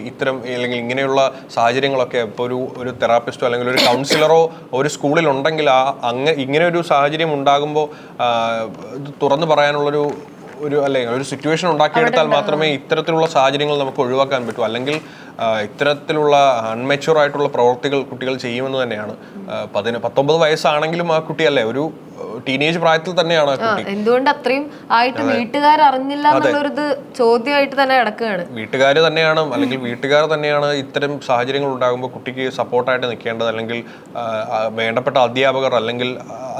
അല്ലെങ്കിൽ ഇങ്ങനെയുള്ള സാഹചര്യങ്ങളൊക്കെ ഇപ്പോൾ ഒരു തെറാപ്പിസ്റ്റോ അല്ലെങ്കിൽ ഒരു കൗൺസിലറോ ഒരു സ്കൂളിൽ ഉണ്ടെങ്കിൽ ഇങ്ങനെ ഒരു സാഹചര്യം ഉണ്ടാകുമ്പോൾ തുറന്നു പറയാനുള്ളൊരു ഒരു സിറ്റുവേഷൻ ഉണ്ടാക്കിയെടുത്താൽ മാത്രമേ ഇത്തരത്തിലുള്ള സാഹചര്യങ്ങൾ നമുക്ക് ഒഴിവാക്കാൻ പറ്റൂ. അല്ലെങ്കിൽ ഇത്തരത്തിലുള്ള അൺമെച്യൂർ ആയിട്ടുള്ള പ്രവൃത്തികൾ കുട്ടികൾ ചെയ്യുമെന്ന് തന്നെയാണ്. 19 വയസ്സാണെങ്കിലും ആ കുട്ടി ഒരു ടീനേജ് പ്രായത്തിൽ തന്നെയാണ് എന്തുകൊണ്ട് അത്രയും ആയിട്ട് വീട്ടുകാർ അറിഞ്ഞില്ല എന്നുള്ളൊരു ചോദ്യമായിട്ട് തന്നെ കിടക്കുകയാണ്. വീട്ടുകാർ തന്നെയാണ് ഇത്തരം സാഹചര്യങ്ങൾ ഉണ്ടാകുമ്പോൾ കുട്ടിക്ക് സപ്പോർട്ടായിട്ട് നിൽക്കേണ്ടത്. അല്ലെങ്കിൽ വേണ്ടപ്പെട്ട അധ്യാപകർ അല്ലെങ്കിൽ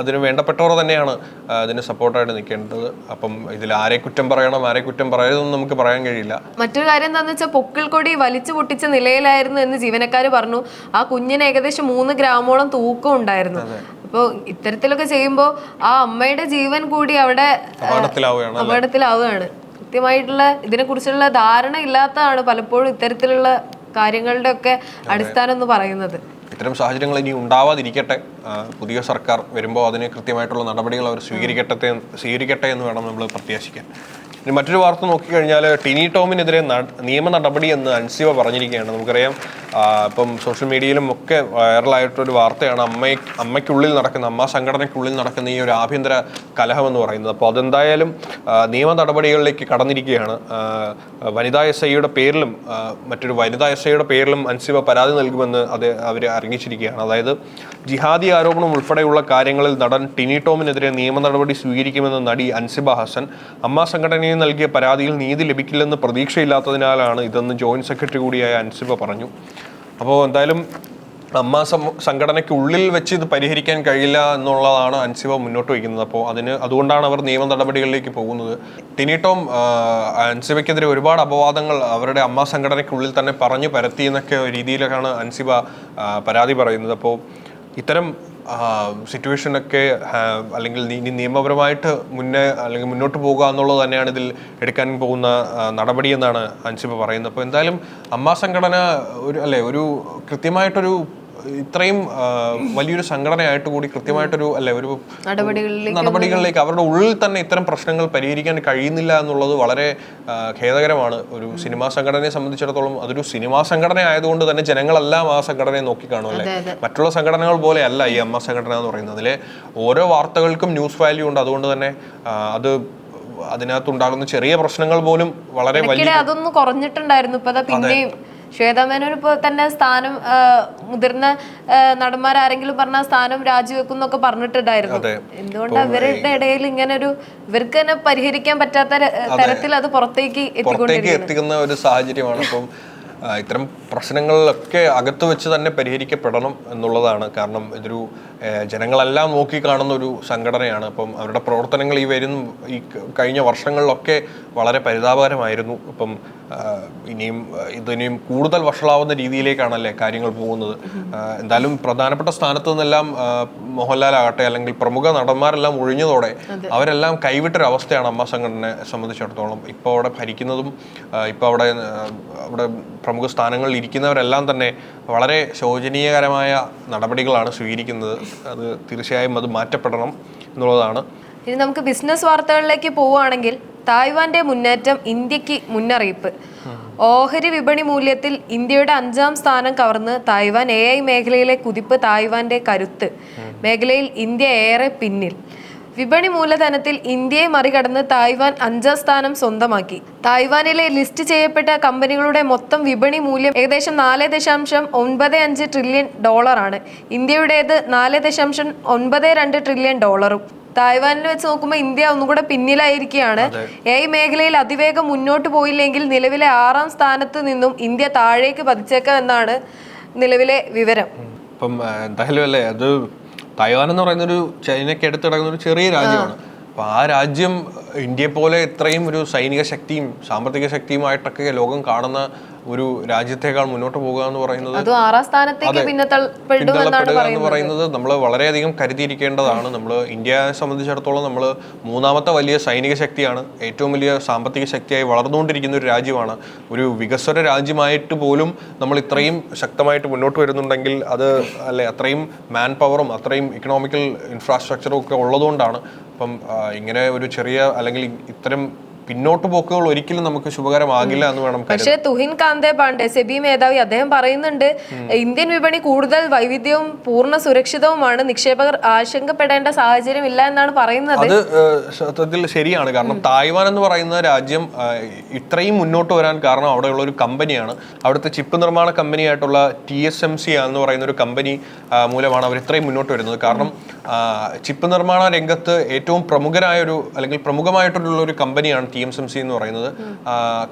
അതിന് വേണ്ടപ്പെട്ടവർ തന്നെയാണ് അതിന് സപ്പോർട്ടായിട്ട് നിൽക്കേണ്ടത്. അപ്പം ഇതിൽ ആരെ കുറ്റം പറയണം, ആരെ കുറ്റം പറയരുതെന്ന് നമുക്ക് പറയാൻ കഴിയില്ല. മറ്റൊരു കാര്യം എന്താണെന്ന് വെച്ചാൽ പൊക്കിൾ കൊടി വലിച്ചു പൊട്ടിച്ച നിലയിലായിരുന്നു എന്ന് ജീവനക്കാർ പറഞ്ഞു. ആ കുഞ്ഞിന് ഏകദേശം 3 ഗ്രാമോളം തൂക്കം ഉണ്ടായിരുന്നു. അപ്പോൾ ഇത്തരത്തിലൊക്കെ ചെയ്യുമ്പോൾ ആ അമ്മയുടെ ജീവൻ കൂടി അവിടെ അപകടത്തിലാവുകയാണ്. കൃത്യമായിട്ടുള്ള ഇതിനെക്കുറിച്ചുള്ള ധാരണ ഇല്ലാത്തതാണ് പലപ്പോഴും ഇത്തരത്തിലുള്ള കാര്യങ്ങളുടെ ഒക്കെ അടിസ്ഥാനം എന്ന് പറയുന്നത്. ഇത്തരം സാഹചര്യങ്ങൾ ഇനി ഉണ്ടാവാതിരിക്കട്ടെ. പുതിയ സർക്കാർ വരുമ്പോൾ അതിന് കൃത്യമായിട്ടുള്ള നടപടികൾ അവർ സ്വീകരിക്കട്ടെ എന്ന് വേണം നമ്മൾ പ്രത്യാശിക്കാൻ. ഇനി മറ്റൊരു വാർത്ത നോക്കിക്കഴിഞ്ഞാൽ ടിനി ടോമിനെതിരെ നിയമ നടപടി എന്ന് അൻസിബ പറഞ്ഞിരിക്കുകയാണ്. നമുക്കറിയാം ഇപ്പം സോഷ്യൽ മീഡിയയിലും ഒക്കെ വൈറലായിട്ടൊരു വാർത്തയാണ് അമ്മയ്ക്കുള്ളിൽ നടക്കുന്ന, അമ്മ സംഘടനയ്ക്കുള്ളിൽ നടക്കുന്ന ഈ ഒരു ആഭ്യന്തര കലഹം എന്ന് പറയുന്നത്. അപ്പോൾ അതെന്തായാലും നിയമ നടപടികളിലേക്ക് കടന്നിരിക്കുകയാണ്. വനിതാ SIയുടെ പേരിലും മറ്റൊരു വനിതാ SIയുടെ പേരിലും അൻസിബ പരാതി നൽകുമെന്ന് അവർ അറിയിച്ചിരിക്കുകയാണ്. അതായത് ജിഹാദി ആരോപണം ഉൾപ്പെടെയുള്ള കാര്യങ്ങളിൽ നടൻ ടിനി ടോമിനെതിരെ നിയമ നടപടി സ്വീകരിക്കുമെന്ന് നടി അൻസിബ ഹസൻ അമ്മ സംഘടനയിൽ നൽകിയ പരാതിയിൽ നീതി ലഭിക്കില്ലെന്ന് പ്രതീക്ഷയില്ലാത്തതിനാലാണ് ഇതെന്ന് ജോയിന്റ് സെക്രട്ടറി കൂടിയായ അൻസിബ പറഞ്ഞു. അപ്പോൾ എന്തായാലും അമ്മ സംഘടനയ്ക്കുള്ളിൽ വെച്ച് ഇത് പരിഹരിക്കാൻ കഴിയില്ല എന്നുള്ളതാണ് അൻസിബ മുന്നോട്ട് വയ്ക്കുന്നത്. അപ്പോൾ അതുകൊണ്ടാണ് അവർ നിയമ നടപടികളിലേക്ക് പോകുന്നത്. ടിനി ടോം അൻസിബയ്ക്കെതിരെ ഒരുപാട് അപവാദങ്ങൾ അവരുടെ അമ്മ സംഘടനയ്ക്കുള്ളിൽ തന്നെ പറഞ്ഞു പരത്തി എന്നൊക്കെ രീതിയിലൊക്കെയാണ് അൻസിബ പരാതി പറയുന്നത്. അപ്പോൾ ഇത്തരം സിറ്റുവേഷനൊക്കെ അല്ലെങ്കിൽ നിയമപരമായിട്ട് മുന്നോട്ട് പോകുക എന്നുള്ളത് തന്നെയാണ് ഇതിൽ എടുക്കാൻ പോകുന്ന നടപടി എന്നാണ് അൻസിബ പറയുന്നത്. അപ്പോൾ എന്തായാലും അമ്മ സംഘടന ഒരു കൃത്യമായിട്ടൊരു ഇത്രയും വലിയൊരു സംഘടനയായിട്ട് കൂടി കൃത്യമായിട്ടൊരു ഒരു നടപടികളിലേക്ക് അവരുടെ ഉള്ളിൽ തന്നെ ഇത്തരം പ്രശ്നങ്ങൾ പരിഹരിക്കാൻ കഴിയുന്നില്ല എന്നുള്ളത് വളരെ ഖേദകരമാണ്. ഒരു സിനിമാ സംഘടനയെ സംബന്ധിച്ചിടത്തോളം അതൊരു സിനിമാ സംഘടന ആയതുകൊണ്ട് തന്നെ ജനങ്ങളെല്ലാം ആ സംഘടനയെ നോക്കിക്കാണും അല്ലേ. മറ്റുള്ള സംഘടനകൾ പോലെ അല്ല ഈ അമ്മ സംഘടന എന്ന് പറയുന്നത്. അതിലെ ഓരോ വാർത്തകൾക്കും ന്യൂസ് വാല്യൂ ഉണ്ട്. അതുകൊണ്ട് തന്നെ അതിനകത്തുണ്ടാകുന്ന ചെറിയ പ്രശ്നങ്ങൾ പോലും വളരെ വലിയ അതൊന്നും കുറഞ്ഞിട്ടുണ്ടായിരുന്നു. ഇപ്പൊ പിന്നെയും ശ്വേതാ മേനോൻ ഇപ്പോൾ തന്നെ സ്ഥാനം മുതിർന്ന നടന്മാരാരെങ്കിലും പറഞ്ഞ സ്ഥാനം രാജിവെക്കുന്നൊക്കെ പറഞ്ഞിട്ടുണ്ടായിരുന്നു. എന്തുകൊണ്ട് അവരുടെ ഇടയിൽ ഇങ്ങനെ ഇവർക്ക് തന്നെ പരിഹരിക്കാൻ പറ്റാത്ത തരത്തിൽ അത് പുറത്തേക്ക് എത്തിക്കുന്ന ഒരു സാഹചര്യമാണ്. അപ്പം ഇത്തരം പ്രശ്നങ്ങളിലൊക്കെ അകത്ത് വെച്ച് തന്നെ പരിഹരിക്കപ്പെടണം എന്നുള്ളതാണ്. കാരണം ഇതൊരു ജനങ്ങളെല്ലാം നോക്കിക്കാണുന്ന ഒരു സംഘടനയാണ്. അപ്പം അവരുടെ പ്രവർത്തനങ്ങൾ ഈ കഴിഞ്ഞ വർഷങ്ങളിലൊക്കെ വളരെ പരിതാപകരമായിരുന്നു. അപ്പം ഇതിനെയും കൂടുതൽ വഷളാവുന്ന രീതിയിലേക്കാണല്ലേ കാര്യങ്ങൾ പോകുന്നത്. എന്തായാലും പ്രധാനപ്പെട്ട സ്ഥാനത്ത് നിന്നെല്ലാം മോഹൻലാൽ ആകട്ടെ അല്ലെങ്കിൽ പ്രമുഖ നടന്മാരെല്ലാം ഒഴിഞ്ഞതോടെ അവരെല്ലാം കൈവിട്ടൊരവസ്ഥയാണ് അമ്മ സംഘടനയെ സംബന്ധിച്ചിടത്തോളം. ഇപ്പോൾ അവിടെ ഭരിക്കുന്നതും ഇപ്പോൾ അവിടെ പ്രമുഖ സ്ഥാനങ്ങളിൽ ഇരിക്കുന്നവരെല്ലാം തന്നെ വളരെ ശോചനീയകരമായ നടപടികളാണ് സ്വീകരിക്കുന്നത്. അത് തീർച്ചയായും അത് മാറ്റപ്പെടണം എന്നുള്ളതാണ്. ഇനി നമുക്ക് ബിസിനസ് വാർത്തകളിലേക്ക് പോവുകയാണെങ്കിൽ തായ്വാന്റെ മുന്നേറ്റം ഇന്ത്യക്ക് മുന്നറിയിപ്പ്. ഓഹരി വിപണി മൂല്യത്തിൽ ഇന്ത്യയുടെ 5ാം സ്ഥാനം കവർന്ന് തായ്വാൻ. AI മേഖലയിലെ കുതിപ്പ് തായ്വാന്റെ കരുത്ത്. മേഖലയിൽ ഇന്ത്യ ഏറെ പിന്നിൽ. വിപണി മൂലധനത്തിൽ ഇന്ത്യയെ മറികടന്ന് തായ്വാൻ 5ാം സ്ഥാനം സ്വന്തമാക്കി. തായ്വാനിലെ ലിസ്റ്റ് ചെയ്യപ്പെട്ട കമ്പനികളുടെ മൊത്തം വിപണി മൂല്യം ഏകദേശം $4.95 ട്രില്യൺ ആണ്. ഇന്ത്യയുടേത് $4.92 ട്രില്യൺ. തായ്വാനിൽ വെച്ച് നോക്കുമ്പോൾ ഇന്ത്യ ഒന്നുകൂടെ പിന്നിലായിരിക്കുകയാണ്. AI മേഖലയിൽ അതിവേഗം മുന്നോട്ട് പോയില്ലെങ്കിൽ നിലവിലെ 6ാം സ്ഥാനത്ത് നിന്നും ഇന്ത്യ താഴേക്ക് പതിച്ചേക്കാം എന്നാണ് നിലവിലെ വിവരം. അപ്പം എന്തായാലും അല്ലേ, അത് തായ്വാൻ എന്ന് പറയുന്നൊരു ചൈനയ്ക്ക് അടുത്തിടങ്ങുന്ന ഒരു ചെറിയ രാജ്യമാണ്. അപ്പോൾ ആ രാജ്യം ഇന്ത്യയെ പോലെ ഇത്രയും ഒരു സൈനിക ശക്തിയും സാമ്പത്തിക ശക്തിയുമായിട്ടൊക്കെ ലോകം കാണുന്ന ഒരു രാജ്യത്തേക്കാൾ മുന്നോട്ട് പോകുക എന്ന് പറയുന്നത്, പിന്തള്ളപ്പെടുക എന്ന് പറയുന്നത് നമ്മൾ വളരെയധികം കരുതിയിരിക്കേണ്ടതാണ്. നമ്മൾ ഇന്ത്യയെ സംബന്ധിച്ചിടത്തോളം നമ്മൾ 3ാമത്തെ വലിയ സൈനിക ശക്തിയാണ്, ഏറ്റവും വലിയ സാമ്പത്തിക ശക്തിയായി വളർന്നുകൊണ്ടിരിക്കുന്ന ഒരു രാജ്യമാണ്. ഒരു വികസ്വര രാജ്യമായിട്ട് പോലും നമ്മൾ ഇത്രയും ശക്തമായിട്ട് മുന്നോട്ട് വരുന്നുണ്ടെങ്കിൽ അത് അത്രയും മാൻ പവറും അത്രയും ഇക്കണോമിക്കൽ ഇൻഫ്രാസ്ട്രക്ചറും ഒക്കെ ഉള്ളതുകൊണ്ടാണ്. അപ്പം ഇങ്ങനെ ഒരു ചെറിയ അല്ലെങ്കിൽ ഇത്തരം പിന്നോട്ട് പോക്കുകൾ ഒരിക്കലും നമുക്ക് ശുഭകരമാകില്ല എന്ന് വേണം. പക്ഷേ തുഹിൻ കാന്തേ പാണ്ഡെ സെബി മേധാവി അദ്ദേഹം പറയുന്നുണ്ട്, ഇന്ത്യൻ വിപണി കൂടുതൽ വൈവിധ്യവും പൂർണ്ണ സുരക്ഷിതവുമാണ്, നിക്ഷേപകർ ആശങ്കപ്പെടേണ്ട സാഹചര്യം ഇല്ല എന്നാണ് പറയുന്നത്. അത് സത്യത്തിൽ ശരിയാണ്. കാരണം തായ്വാൻ എന്ന് പറയുന്ന രാജ്യം ഇത്രയും മുന്നോട്ട് വരാൻ കാരണം അവിടെയുള്ള ഒരു കമ്പനിയാണ്. അവിടുത്തെ ചിപ്പ് നിർമ്മാണ കമ്പനിയായിട്ടുള്ള TSMC എന്ന് പറയുന്ന ഒരു കമ്പനി മൂലമാണ് അവർ ഇത്രയും മുന്നോട്ട് വരുന്നത്. കാരണം ചിപ്പ് നിർമ്മാണ രംഗത്ത് ഏറ്റവും പ്രമുഖമായിട്ടുള്ള ഒരു കമ്പനിയാണ് TSMC എന്ന് പറയുന്നത്.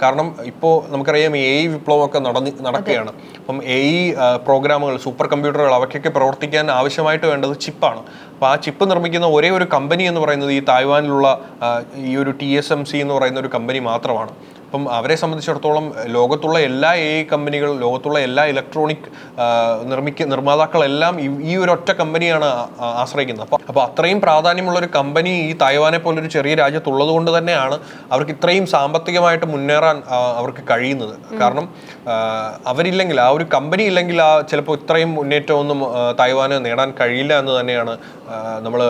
കാരണം ഇപ്പോൾ നമുക്കറിയാം AI വിപ്ലവമൊക്കെ നടക്കുകയാണ്. അപ്പം AI പ്രോഗ്രാമുകൾ, സൂപ്പർ കമ്പ്യൂട്ടറുകൾ അവയ്ക്കൊക്കെ പ്രവർത്തിക്കാൻ ആവശ്യമായിട്ട് വേണ്ടത് ചിപ്പാണ്. അപ്പോൾ ആ ചിപ്പ് നിർമ്മിക്കുന്ന ഒരേ ഒരു കമ്പനി എന്ന് പറയുന്നത് ഈ തായ്വാനിലുള്ള ഈ ഒരു TSMC എന്ന് പറയുന്ന ഒരു കമ്പനി മാത്രമാണ്. അപ്പം അവരെ സംബന്ധിച്ചിടത്തോളം ലോകത്തുള്ള എല്ലാ AI കമ്പനികൾ, ലോകത്തുള്ള എല്ലാ ഇലക്ട്രോണിക് നിർമ്മാതാക്കളെല്ലാം ഈ ഒരു ഒറ്റ കമ്പനിയാണ് ആശ്രയിക്കുന്നത്. അപ്പോൾ അത്രയും പ്രാധാന്യമുള്ള ഒരു കമ്പനി ഈ തായ്വാനെ പോലൊരു ചെറിയ രാജ്യത്തുള്ളത് കൊണ്ട് തന്നെയാണ് അവർക്ക് ഇത്രയും സാമ്പത്തികമായിട്ട് മുന്നേറാൻ അവർക്ക് കഴിയുന്നത്. കാരണം അവരില്ലെങ്കിൽ, ആ ഒരു കമ്പനി ഇല്ലെങ്കിൽ ചിലപ്പോൾ ഇത്രയും മുന്നേറ്റമൊന്നും തായ്വാന് നേടാൻ കഴിയില്ല എന്ന് തന്നെയാണ് നമ്മൾ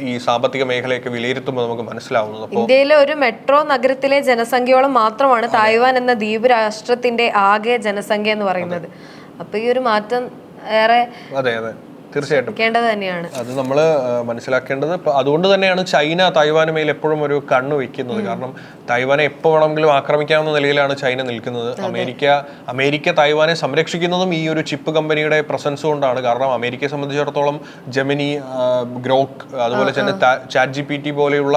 ഈ സാമ്പത്തിക മേഖലയൊക്കെ വിലയിരുത്തുമ്പോൾ നമുക്ക് മനസ്സിലാവുന്നത്. അപ്പോൾ ഇന്ത്യയിലെ ഒരു മെട്രോ നഗരത്തിലെ ജനസംഖ്യയോളം മാത്രമാണ് തായ്വാൻ എന്ന ദ്വീപ് രാഷ്ട്രത്തിന്റെ ആകെ ജനസംഖ്യ എന്ന് പറയുന്നത്. അപ്പൊ ഈ ഒരു മാറ്റം ഏറെ തീർച്ചയായിട്ടും തന്നെയാണ്. അത് നമ്മൾ മനസ്സിലാക്കേണ്ടത്. അതുകൊണ്ട് തന്നെയാണ് ചൈന തായ്വാന് മേൽ എപ്പോഴും ഒരു കണ്ണ് വെക്കുന്നത്. കാരണം തായ്വാനെ എപ്പോൾ വേണമെങ്കിലും ആക്രമിക്കാവുന്ന നിലയിലാണ് ചൈന നിൽക്കുന്നത്. അമേരിക്ക തായ്വാനെ സംരക്ഷിക്കുന്നതും ഈ ഒരു ചിപ്പ് കമ്പനിയുടെ പ്രസൻസ് കൊണ്ടാണ്. കാരണം അമേരിക്കയെ സംബന്ധിച്ചിടത്തോളം ജെമിനി, ഗ്രോക്ക്, അതുപോലെ തന്നെ ചാറ്റ് GPT പോലെയുള്ള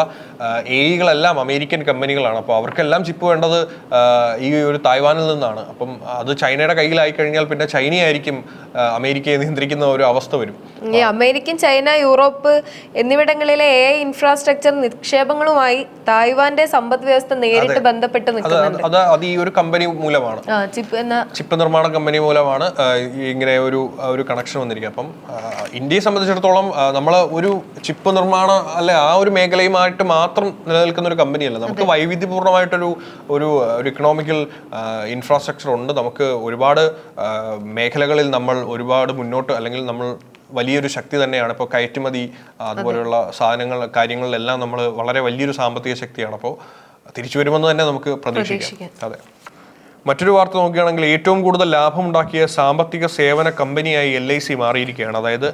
AIകളെല്ലാം അമേരിക്കൻ കമ്പനികളാണ്. അപ്പോൾ അവർക്കെല്ലാം ചിപ്പ് വേണ്ടത് ഈ ഒരു തായ്വാനിൽ നിന്നാണ്. അപ്പം അത് ചൈനയുടെ കയ്യിലായി കഴിഞ്ഞാൽ പിന്നെ ചൈനയായിരിക്കും അമേരിക്കയെ നിയന്ത്രിക്കുന്ന ഒരു അവസ്ഥ വരും. ഈ അമേരിക്കൻ, ചൈന, യൂറോപ്പ് എന്നിവിടങ്ങളിലെ AI ഇൻഫ്രാസ്ട്രക്ചർ നിക്ഷേപങ്ങളുമായി തായ്വാന്റെ സമ്പദ് വ്യവസ്ഥ നേരിട്ട് ബന്ധപ്പെട്ട് നിൽക്കുന്നുണ്ട്. അത് ഈ ഒരു കമ്പനി മൂലമാണ്, ചിപ്പ് നിർമ്മാണ കമ്പനി മൂലമാണ് ഇങ്ങനെ ഒരു കണക്ഷൻ വന്നിരിക്കുക. അപ്പം ഇന്ത്യയെ സംബന്ധിച്ചിടത്തോളം നമ്മൾ ഒരു ചിപ്പ് നിർമ്മാണ ആ ഒരു മേഖലയുമായിട്ട് മാത്രം നിലനിൽക്കുന്ന ഒരു കമ്പനിയല്ല. നമുക്ക് വൈവിധ്യപൂർണ്ണമായിട്ടൊരു ഒരു ഇക്കണോമിക്കൽ ഇൻഫ്രാസ്ട്രക്ചർ ഉണ്ട്. നമുക്ക് ഒരുപാട് മേഖലകളിൽ നമ്മൾ ഒരുപാട് മുന്നോട്ട്, അല്ലെങ്കിൽ നമ്മൾ വലിയൊരു ശക്തി തന്നെയാണ്. ഇപ്പോൾ കയറ്റുമതി, അതുപോലെയുള്ള കാര്യങ്ങളിലെല്ലാം നമ്മൾ വളരെ വലിയൊരു സാമ്പത്തിക ശക്തിയാണ്. അപ്പോൾ തിരിച്ചു വരുമെന്ന് തന്നെ നമുക്ക് പ്രതീക്ഷിക്കാം. അതെ. മറ്റൊരു വാർത്ത നോക്കുകയാണെങ്കിൽ ഏറ്റവും കൂടുതൽ ലാഭമുണ്ടാക്കിയ സാമ്പത്തിക സേവന കമ്പനിയായി LIC മാറിയിരിക്കുകയാണ്. അതായത്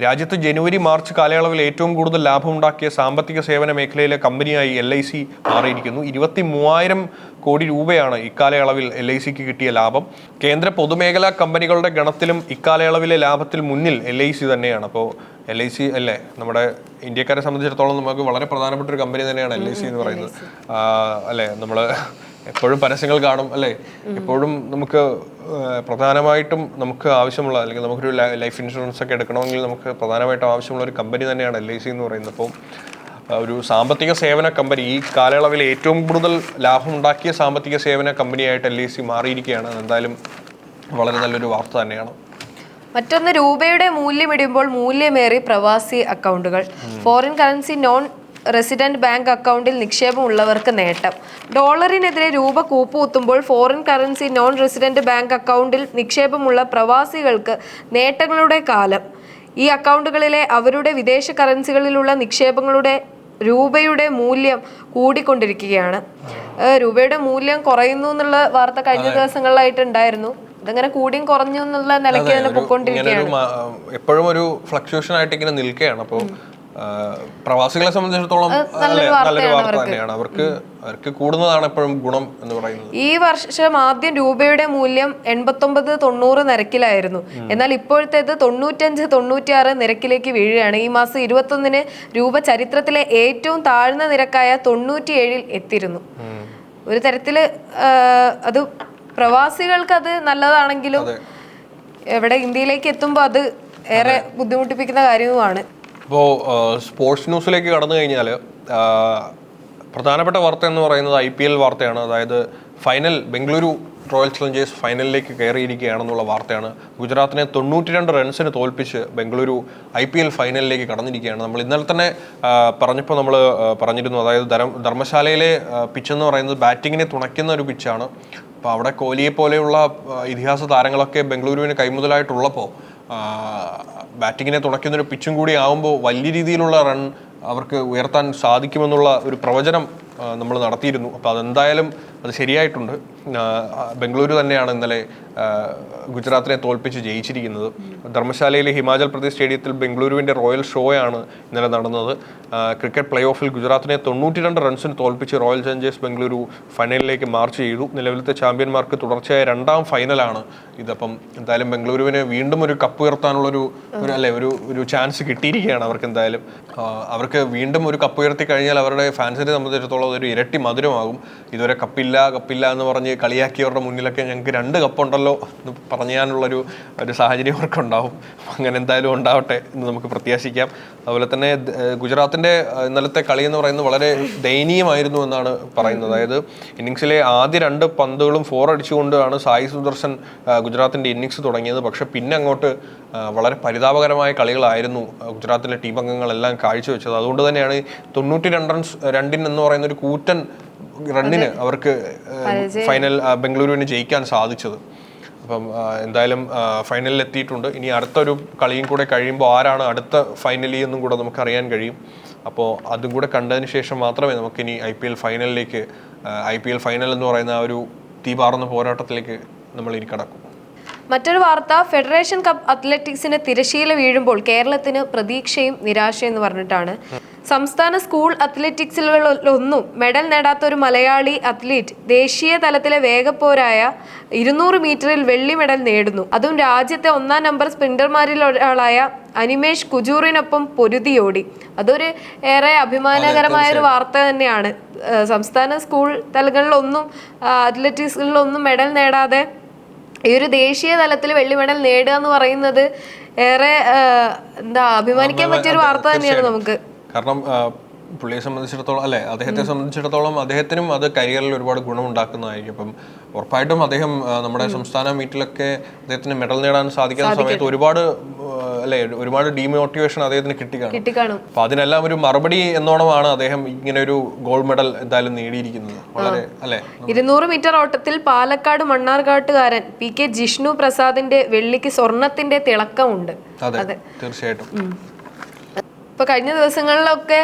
രാജ്യത്ത് ജനുവരി മാർച്ച് കാലയളവിൽ ഏറ്റവും കൂടുതൽ ലാഭമുണ്ടാക്കിയ സാമ്പത്തിക സേവന മേഖലയിലെ കമ്പനിയായി LIC മാറിയിരിക്കുന്നു. 23,000 കോടി രൂപയാണ് ഇക്കാലയളവിൽ LICക്ക് കിട്ടിയ ലാഭം. കേന്ദ്ര പൊതുമേഖലാ കമ്പനികളുടെ ഗണത്തിലും ഇക്കാലയളവിലെ ലാഭത്തിൽ മുന്നിൽ LIC തന്നെയാണ്. അപ്പോൾ LIC അല്ലേ നമ്മുടെ ഇന്ത്യക്കാരെ സംബന്ധിച്ചിടത്തോളം നമുക്ക് വളരെ പ്രധാനപ്പെട്ട ഒരു കമ്പനി തന്നെയാണ് LIC എന്ന് പറയുന്നത്. അല്ലേ, നമ്മൾ എപ്പോഴും പരസ്യങ്ങൾ കാണും അല്ലേ. എപ്പോഴും നമുക്ക് പ്രധാനമായിട്ടും നമുക്ക് ആവശ്യമുള്ള, അല്ലെങ്കിൽ നമുക്കൊരു ലൈഫ് ഇൻഷുറൻസ് ഒക്കെ എടുക്കണമെങ്കിൽ നമുക്ക് പ്രധാനമായിട്ടും ആവശ്യമുള്ള ഒരു കമ്പനി തന്നെയാണ് LIC എന്ന് പറയുന്നത്. അപ്പോൾ ഒരു സാമ്പത്തിക സേവന കമ്പനി, ഈ കാലയളവിൽ ഏറ്റവും കൂടുതൽ ലാഭം ഉണ്ടാക്കിയ സാമ്പത്തിക സേവന കമ്പനിയായിട്ട് LIC മാറിയിരിക്കുകയാണ്. എന്തായാലും വളരെ നല്ലൊരു വാർത്ത തന്നെയാണ്. മറ്റൊന്ന്, രൂപയുടെ മൂല്യമിടിയുമ്പോൾ മൂല്യമേറി പ്രവാസി അക്കൗണ്ടുകൾ. Foreign currency non resident bank അക്കൗണ്ടിൽ നിക്ഷേപമുള്ളവർക്ക് നേട്ടം. ഡോളറിനെതിരെ രൂപ കൂപ്പുകുത്തുമ്പോൾ foreign currency non resident bank അക്കൗണ്ടിൽ നിക്ഷേപമുള്ള പ്രവാസികൾക്ക് നേട്ടങ്ങളുടെ കാലം. ഈ അക്കൗണ്ടുകളിലെ അവരുടെ വിദേശ കറൻസികളിലുള്ള നിക്ഷേപങ്ങളുടെ രൂപയുടെ മൂല്യം കൂടിക്കൊണ്ടിരിക്കുകയാണ്. രൂപയുടെ മൂല്യം കുറയുന്നു എന്നുള്ള വാർത്ത കഴിഞ്ഞ ദിവസങ്ങളിലായിട്ട് ഉണ്ടായിരുന്നു. ഇതങ്ങനെ കൂടിയും കുറഞ്ഞു എന്നുള്ള നിലയ്ക്ക് തന്നെ പൊയ്ക്കൊണ്ടിരിക്കുകയാണ്. എപ്പോഴും ഒരു ഫ്ലക്ച്വേഷൻ ആയിട്ട് ഇങ്ങനെ നിൽക്കുകയാണ്. അപ്പോൾ പ്രവാസികളെ സംബന്ധിച്ചിടത്തോളം നല്ലൊരു വാർത്ത തന്നെയാണ്. അവർക്ക് കൂടുന്നതാണ് എപ്പോഴും ഗുണം എന്ന് പറയുന്നത്. ഈ വർഷം ആദ്യം രൂപയുടെ മൂല്യം 89-90 നിരക്കിലായിരുന്നു. എന്നാൽ ഇപ്പോഴത്തേത് 95-96 നിരക്കിലേക്ക് വീഴുകയാണ്. ഈ മാസം 21-ന് രൂപ ചരിത്രത്തിലെ ഏറ്റവും താഴ്ന്ന നിരക്കായ 97-ൽ എത്തിയിരുന്നു. ഒരു തരത്തില് അത് പ്രവാസികൾക്ക് അത് നല്ലതാണെങ്കിലും എവിടെ ഇന്ത്യയിലേക്ക് എത്തുമ്പോൾ അത് ഏറെ ബുദ്ധിമുട്ടിപ്പിക്കുന്ന കാര്യവുമാണ്. ഇപ്പോൾ സ്പോർട്സ് ന്യൂസിലേക്ക് കടന്നു കഴിഞ്ഞാൽ പ്രധാനപ്പെട്ട വാർത്ത എന്ന് പറയുന്നത് IPL വാർത്തയാണ്. അതായത് ഫൈനൽ, ബംഗളൂരു റോയൽ ചലഞ്ചേഴ്സ് ഫൈനലിലേക്ക് കയറിയിരിക്കുകയാണെന്നുള്ള വാർത്തയാണ്. ഗുജറാത്തിനെ 92 റൺസിന് തോൽപ്പിച്ച് ബംഗളൂരു IPL ഫൈനലിലേക്ക് കടന്നിരിക്കുകയാണ്. നമ്മൾ ഇന്നലെ തന്നെ പറഞ്ഞപ്പോൾ നമ്മൾ പറഞ്ഞിരുന്നു, അതായത് ധർമ്മശാലയിലെ പിച്ച് എന്ന് പറയുന്നത് ബാറ്റിങ്ങിനെ തുണയ്ക്കുന്ന ഒരു പിച്ചാണ്. അപ്പോൾ അവിടെ കോഹ്ലിയെ പോലെയുള്ള ഇതിഹാസ താരങ്ങളൊക്കെ ബംഗളൂരുവിന് കൈമുതലായിട്ടുള്ളപ്പോൾ ബാറ്റിങ്ങിനെ തുണയ്ക്കുന്നൊരു പിച്ചും കൂടി ആകുമ്പോൾ വലിയ രീതിയിലുള്ള റൺ അവർക്ക് ഉയർത്താൻ സാധിക്കുമെന്നുള്ള ഒരു പ്രവചനം നമ്മൾ നടത്തിയിരുന്നു. അപ്പോൾ അതെന്തായാലും അത് ശരിയായിട്ടുണ്ട്. ബംഗളൂരു തന്നെയാണ് ഇന്നലെ ഗുജറാത്തിനെ തോൽപ്പിച്ച് ജയിച്ചിരിക്കുന്നത്. ധർമ്മശാലയിലെ ഹിമാചൽ പ്രദേശ് സ്റ്റേഡിയത്തിൽ ബംഗളൂരുവിൻ്റെ റോയൽ ഷോയാണ് ഇന്നലെ നടന്നത്. ക്രിക്കറ്റ് പ്ലേ ഓഫിൽ ഗുജറാത്തിനെ 92 റൺസിന് തോൽപ്പിച്ച് റോയൽ ചലഞ്ചേഴ്സ് ബംഗളൂരു ഫൈനലിലേക്ക് മാർച്ച് ചെയ്തു. നിലവിലത്തെ ചാമ്പ്യന്മാർക്ക് തുടർച്ചയായ 2ാം ഫൈനലാണ് ഇതപ്പം. എന്തായാലും ബംഗളൂരുവിന് വീണ്ടും ഒരു കപ്പ് ഉയർത്താനുള്ളൊരു ഒരു ചാൻസ് കിട്ടിയിരിക്കുകയാണ് അവർക്ക്. എന്തായാലും അവർക്ക് വീണ്ടും ഒരു കപ്പ് ഉയർത്തി കഴിഞ്ഞാൽ അവരുടെ ഫാൻസിനെ സംബന്ധിച്ചിടത്തോളം ഒരു ഇരട്ടി മധുരമാകും. ഇതുവരെ കപ്പില്ല കപ്പില്ല എന്ന് പറഞ്ഞ് കളിയാക്കിയവരുടെ മുന്നിലൊക്കെ ഞങ്ങൾക്ക് 2 കപ്പുണ്ടല്ലോ എന്ന് പറയാനുള്ളൊരു സാഹചര്യം അവർക്കുണ്ടാവും. അങ്ങനെ എന്തായാലും ഉണ്ടാവട്ടെ എന്ന് നമുക്ക് പ്രത്യാശിക്കാം. അതുപോലെ തന്നെ ഗുജറാത്തിന്റെ ഇന്നലത്തെ കളി എന്ന് പറയുന്നത് വളരെ ദയനീയമായിരുന്നു എന്നാണ് പറയുന്നത്. അതായത് ഇന്നിങ്സിലെ ആദ്യ 2 പന്തുകളും 4 അടിച്ചുകൊണ്ടാണ് സായി സുദർശൻ ഗുജറാത്തിന്റെ ഇന്നിങ്സ് തുടങ്ങിയത്. പക്ഷെ പിന്നെ അങ്ങോട്ട് വളരെ പരിതാപകരമായ കളികളായിരുന്നു ഗുജറാത്തിലെ ടീം അംഗങ്ങളെല്ലാം കാഴ്ചവെച്ചത്. അതുകൊണ്ട് തന്നെയാണ് 92 റൺ എന്ന് പറയുന്ന ഒരു കൂറ്റൻ റണ്ണിന് അവർക്ക് ഫൈനൽ ബംഗളൂരുവിന് ജയിക്കാൻ സാധിച്ചത്. അപ്പം എന്തായാലും ഫൈനലിൽ എത്തിയിട്ടുണ്ട്. ഇനി അടുത്തൊരു കളിയും കൂടെ കഴിയുമ്പോൾ ആരാണ് അടുത്ത ഫൈനലി എന്നും കൂടെ നമുക്ക് അറിയാൻ കഴിയും. അപ്പോൾ അതും കൂടെ കണ്ടതിന് ശേഷം മാത്രമേ നമുക്കിനി IPL ഫൈനലിലേക്ക് IPL ഫൈനൽ എന്ന് പറയുന്ന ആ ഒരു തീപാറുന്ന പോരാട്ടത്തിലേക്ക് നമ്മൾ ഇനി കടക്കും. മറ്റൊരു വാർത്ത, ഫെഡറേഷൻ കപ്പ് അത്ലറ്റിക്സിന് തിരശീല വീഴുമ്പോൾ കേരളത്തിന് പ്രതീക്ഷയും നിരാശയും എന്ന് പറഞ്ഞിട്ടാണ്. സംസ്ഥാന സ്കൂൾ അത്ലറ്റിക്സുകളിലൊന്നും മെഡൽ നേടാത്ത ഒരു മലയാളി അത്ലറ്റ് ദേശീയ തലത്തിലെ വേഗപ്പോരായ 200 മീറ്ററിൽ വെള്ളി മെഡൽ നേടുന്നു. അതും രാജ്യത്തെ 1ാം നമ്പർ സ്പ്രിന്റർമാരിൽ ഒരാളായ അനിമേഷ് കുജൂറിനൊപ്പം പൊരുതിയോടി. അതൊരു ഏറെ അഭിമാനകരമായ ഒരു വാർത്ത തന്നെയാണ്. സംസ്ഥാന സ്കൂൾ തലങ്ങളിലൊന്നും അത്ലറ്റിക്സുകളിലൊന്നും മെഡൽ നേടാതെ ഈ ഒരു ദേശീയ തലത്തിൽ വെള്ളി മെഡൽ നേടുക എന്ന് പറയുന്നത് ഏറെ അഭിമാനിക്കാൻ പറ്റിയൊരു വാർത്ത തന്നെയാണ് നമുക്ക്. കാരണം പുള്ളിയെ സംബന്ധിച്ചിടത്തോളം അല്ലെ, അദ്ദേഹത്തെ സംബന്ധിച്ചിടത്തോളം അദ്ദേഹത്തിനും അത് കരിയറിൽ ഒരുപാട് ഗുണമുണ്ടാക്കുന്നതായിരിക്കും. അപ്പം ഉറപ്പായിട്ടും അദ്ദേഹം നമ്മുടെ സംസ്ഥാന മീറ്റിലൊക്കെ അദ്ദേഹത്തിന് മെഡൽ നേടാൻ സാധിക്കുന്ന സമയത്ത് ഒരുപാട് ഡീമോട്ടിവേഷൻ അദ്ദേഹത്തിന് കിട്ടിക്കാണും. അപ്പൊ അതിനെല്ലാം ഒരു മറുപടി എന്നോണമാണ് അദ്ദേഹം ഇങ്ങനെ ഒരു ഗോൾഡ് മെഡൽ എന്തായാലും നേടിയിരിക്കുന്നത്. വളരെ അല്ലെ, 200 മീറ്റർ ഓട്ടത്തിൽ പാലക്കാട് മണ്ണാർക്കാട്ടുകാരൻ PK ജിഷ്ണു പ്രസാദിന്റെ വെള്ളിക്ക് സ്വർണത്തിന്റെ തിളക്കമുണ്ട്. അതെ, തീർച്ചയായിട്ടും. ഇപ്പൊ കഴിഞ്ഞ ദിവസങ്ങളിലൊക്കെ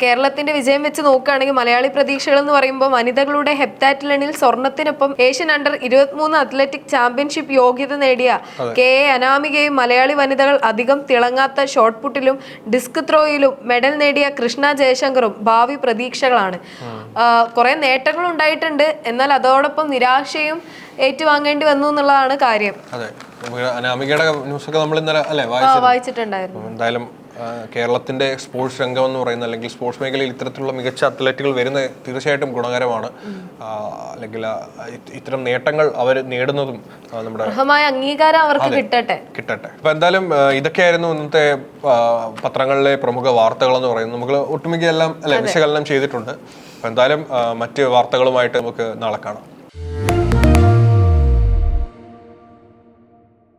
കേരളത്തിന്റെ വിജയം വെച്ച് നോക്കുകയാണെങ്കിൽ മലയാളി പ്രതീക്ഷകൾ എന്ന് പറയുമ്പോൾ വനിതകളുടെ ഹെപ്റ്റാറ്റ്ലണിൽ സ്വർണത്തിനൊപ്പം ഏഷ്യൻ അണ്ടർ 23 അത്ലറ്റിക് ചാമ്പ്യൻഷിപ്പ് യോഗ്യത നേടിയ KA അനാമികയും മലയാളി വനിതകൾ അധികം തിളങ്ങാത്ത ഷോട്ട് പുട്ടിലും ഡിസ്ക് ത്രോയിലും മെഡൽ നേടിയ കൃഷ്ണ ജയശങ്കറും ഭാവി പ്രതീക്ഷകളാണ്. കുറെ നേട്ടങ്ങൾ ഉണ്ടായിട്ടുണ്ട്, എന്നാൽ അതോടൊപ്പം നിരാശയും ഏറ്റുവാങ്ങേണ്ടി വന്നു എന്നുള്ളതാണ് കാര്യം. അനാമികയുടെ ന്യൂസൊക്കെ നമ്മൾ ഇന്നലെ വായിച്ചിട്ടുണ്ടായിരുന്നു. എന്തായാലും കേരളത്തിന്റെ സ്പോർട്സ് രംഗം എന്ന് പറയുന്ന അല്ലെങ്കിൽ സ്പോർട്സ് മേഖലയിൽ ഇത്തരത്തിലുള്ള മികച്ച അത്ലറ്റുകൾ വരുന്നത് തീർച്ചയായിട്ടും ഗുണകരമാണ്. അല്ലെങ്കിൽ ഇത്തരം നേട്ടങ്ങൾ അവർ നേടുന്നതും നമ്മുടെ അംഗീകാരം അവർക്ക് കിട്ടട്ടെ. അപ്പൊ എന്തായാലും ഇതൊക്കെയായിരുന്നു ഇന്നത്തെ പത്രങ്ങളിലെ പ്രമുഖ വാർത്തകൾ എന്ന് പറയുന്നത്. നമ്മൾ ഒട്ടുമിക്ക എല്ലാം വിശകലനം ചെയ്തിട്ടുണ്ട്. അപ്പൊ എന്തായാലും മറ്റ് വാർത്തകളുമായിട്ട് നമുക്ക് നാളെ കാണാം.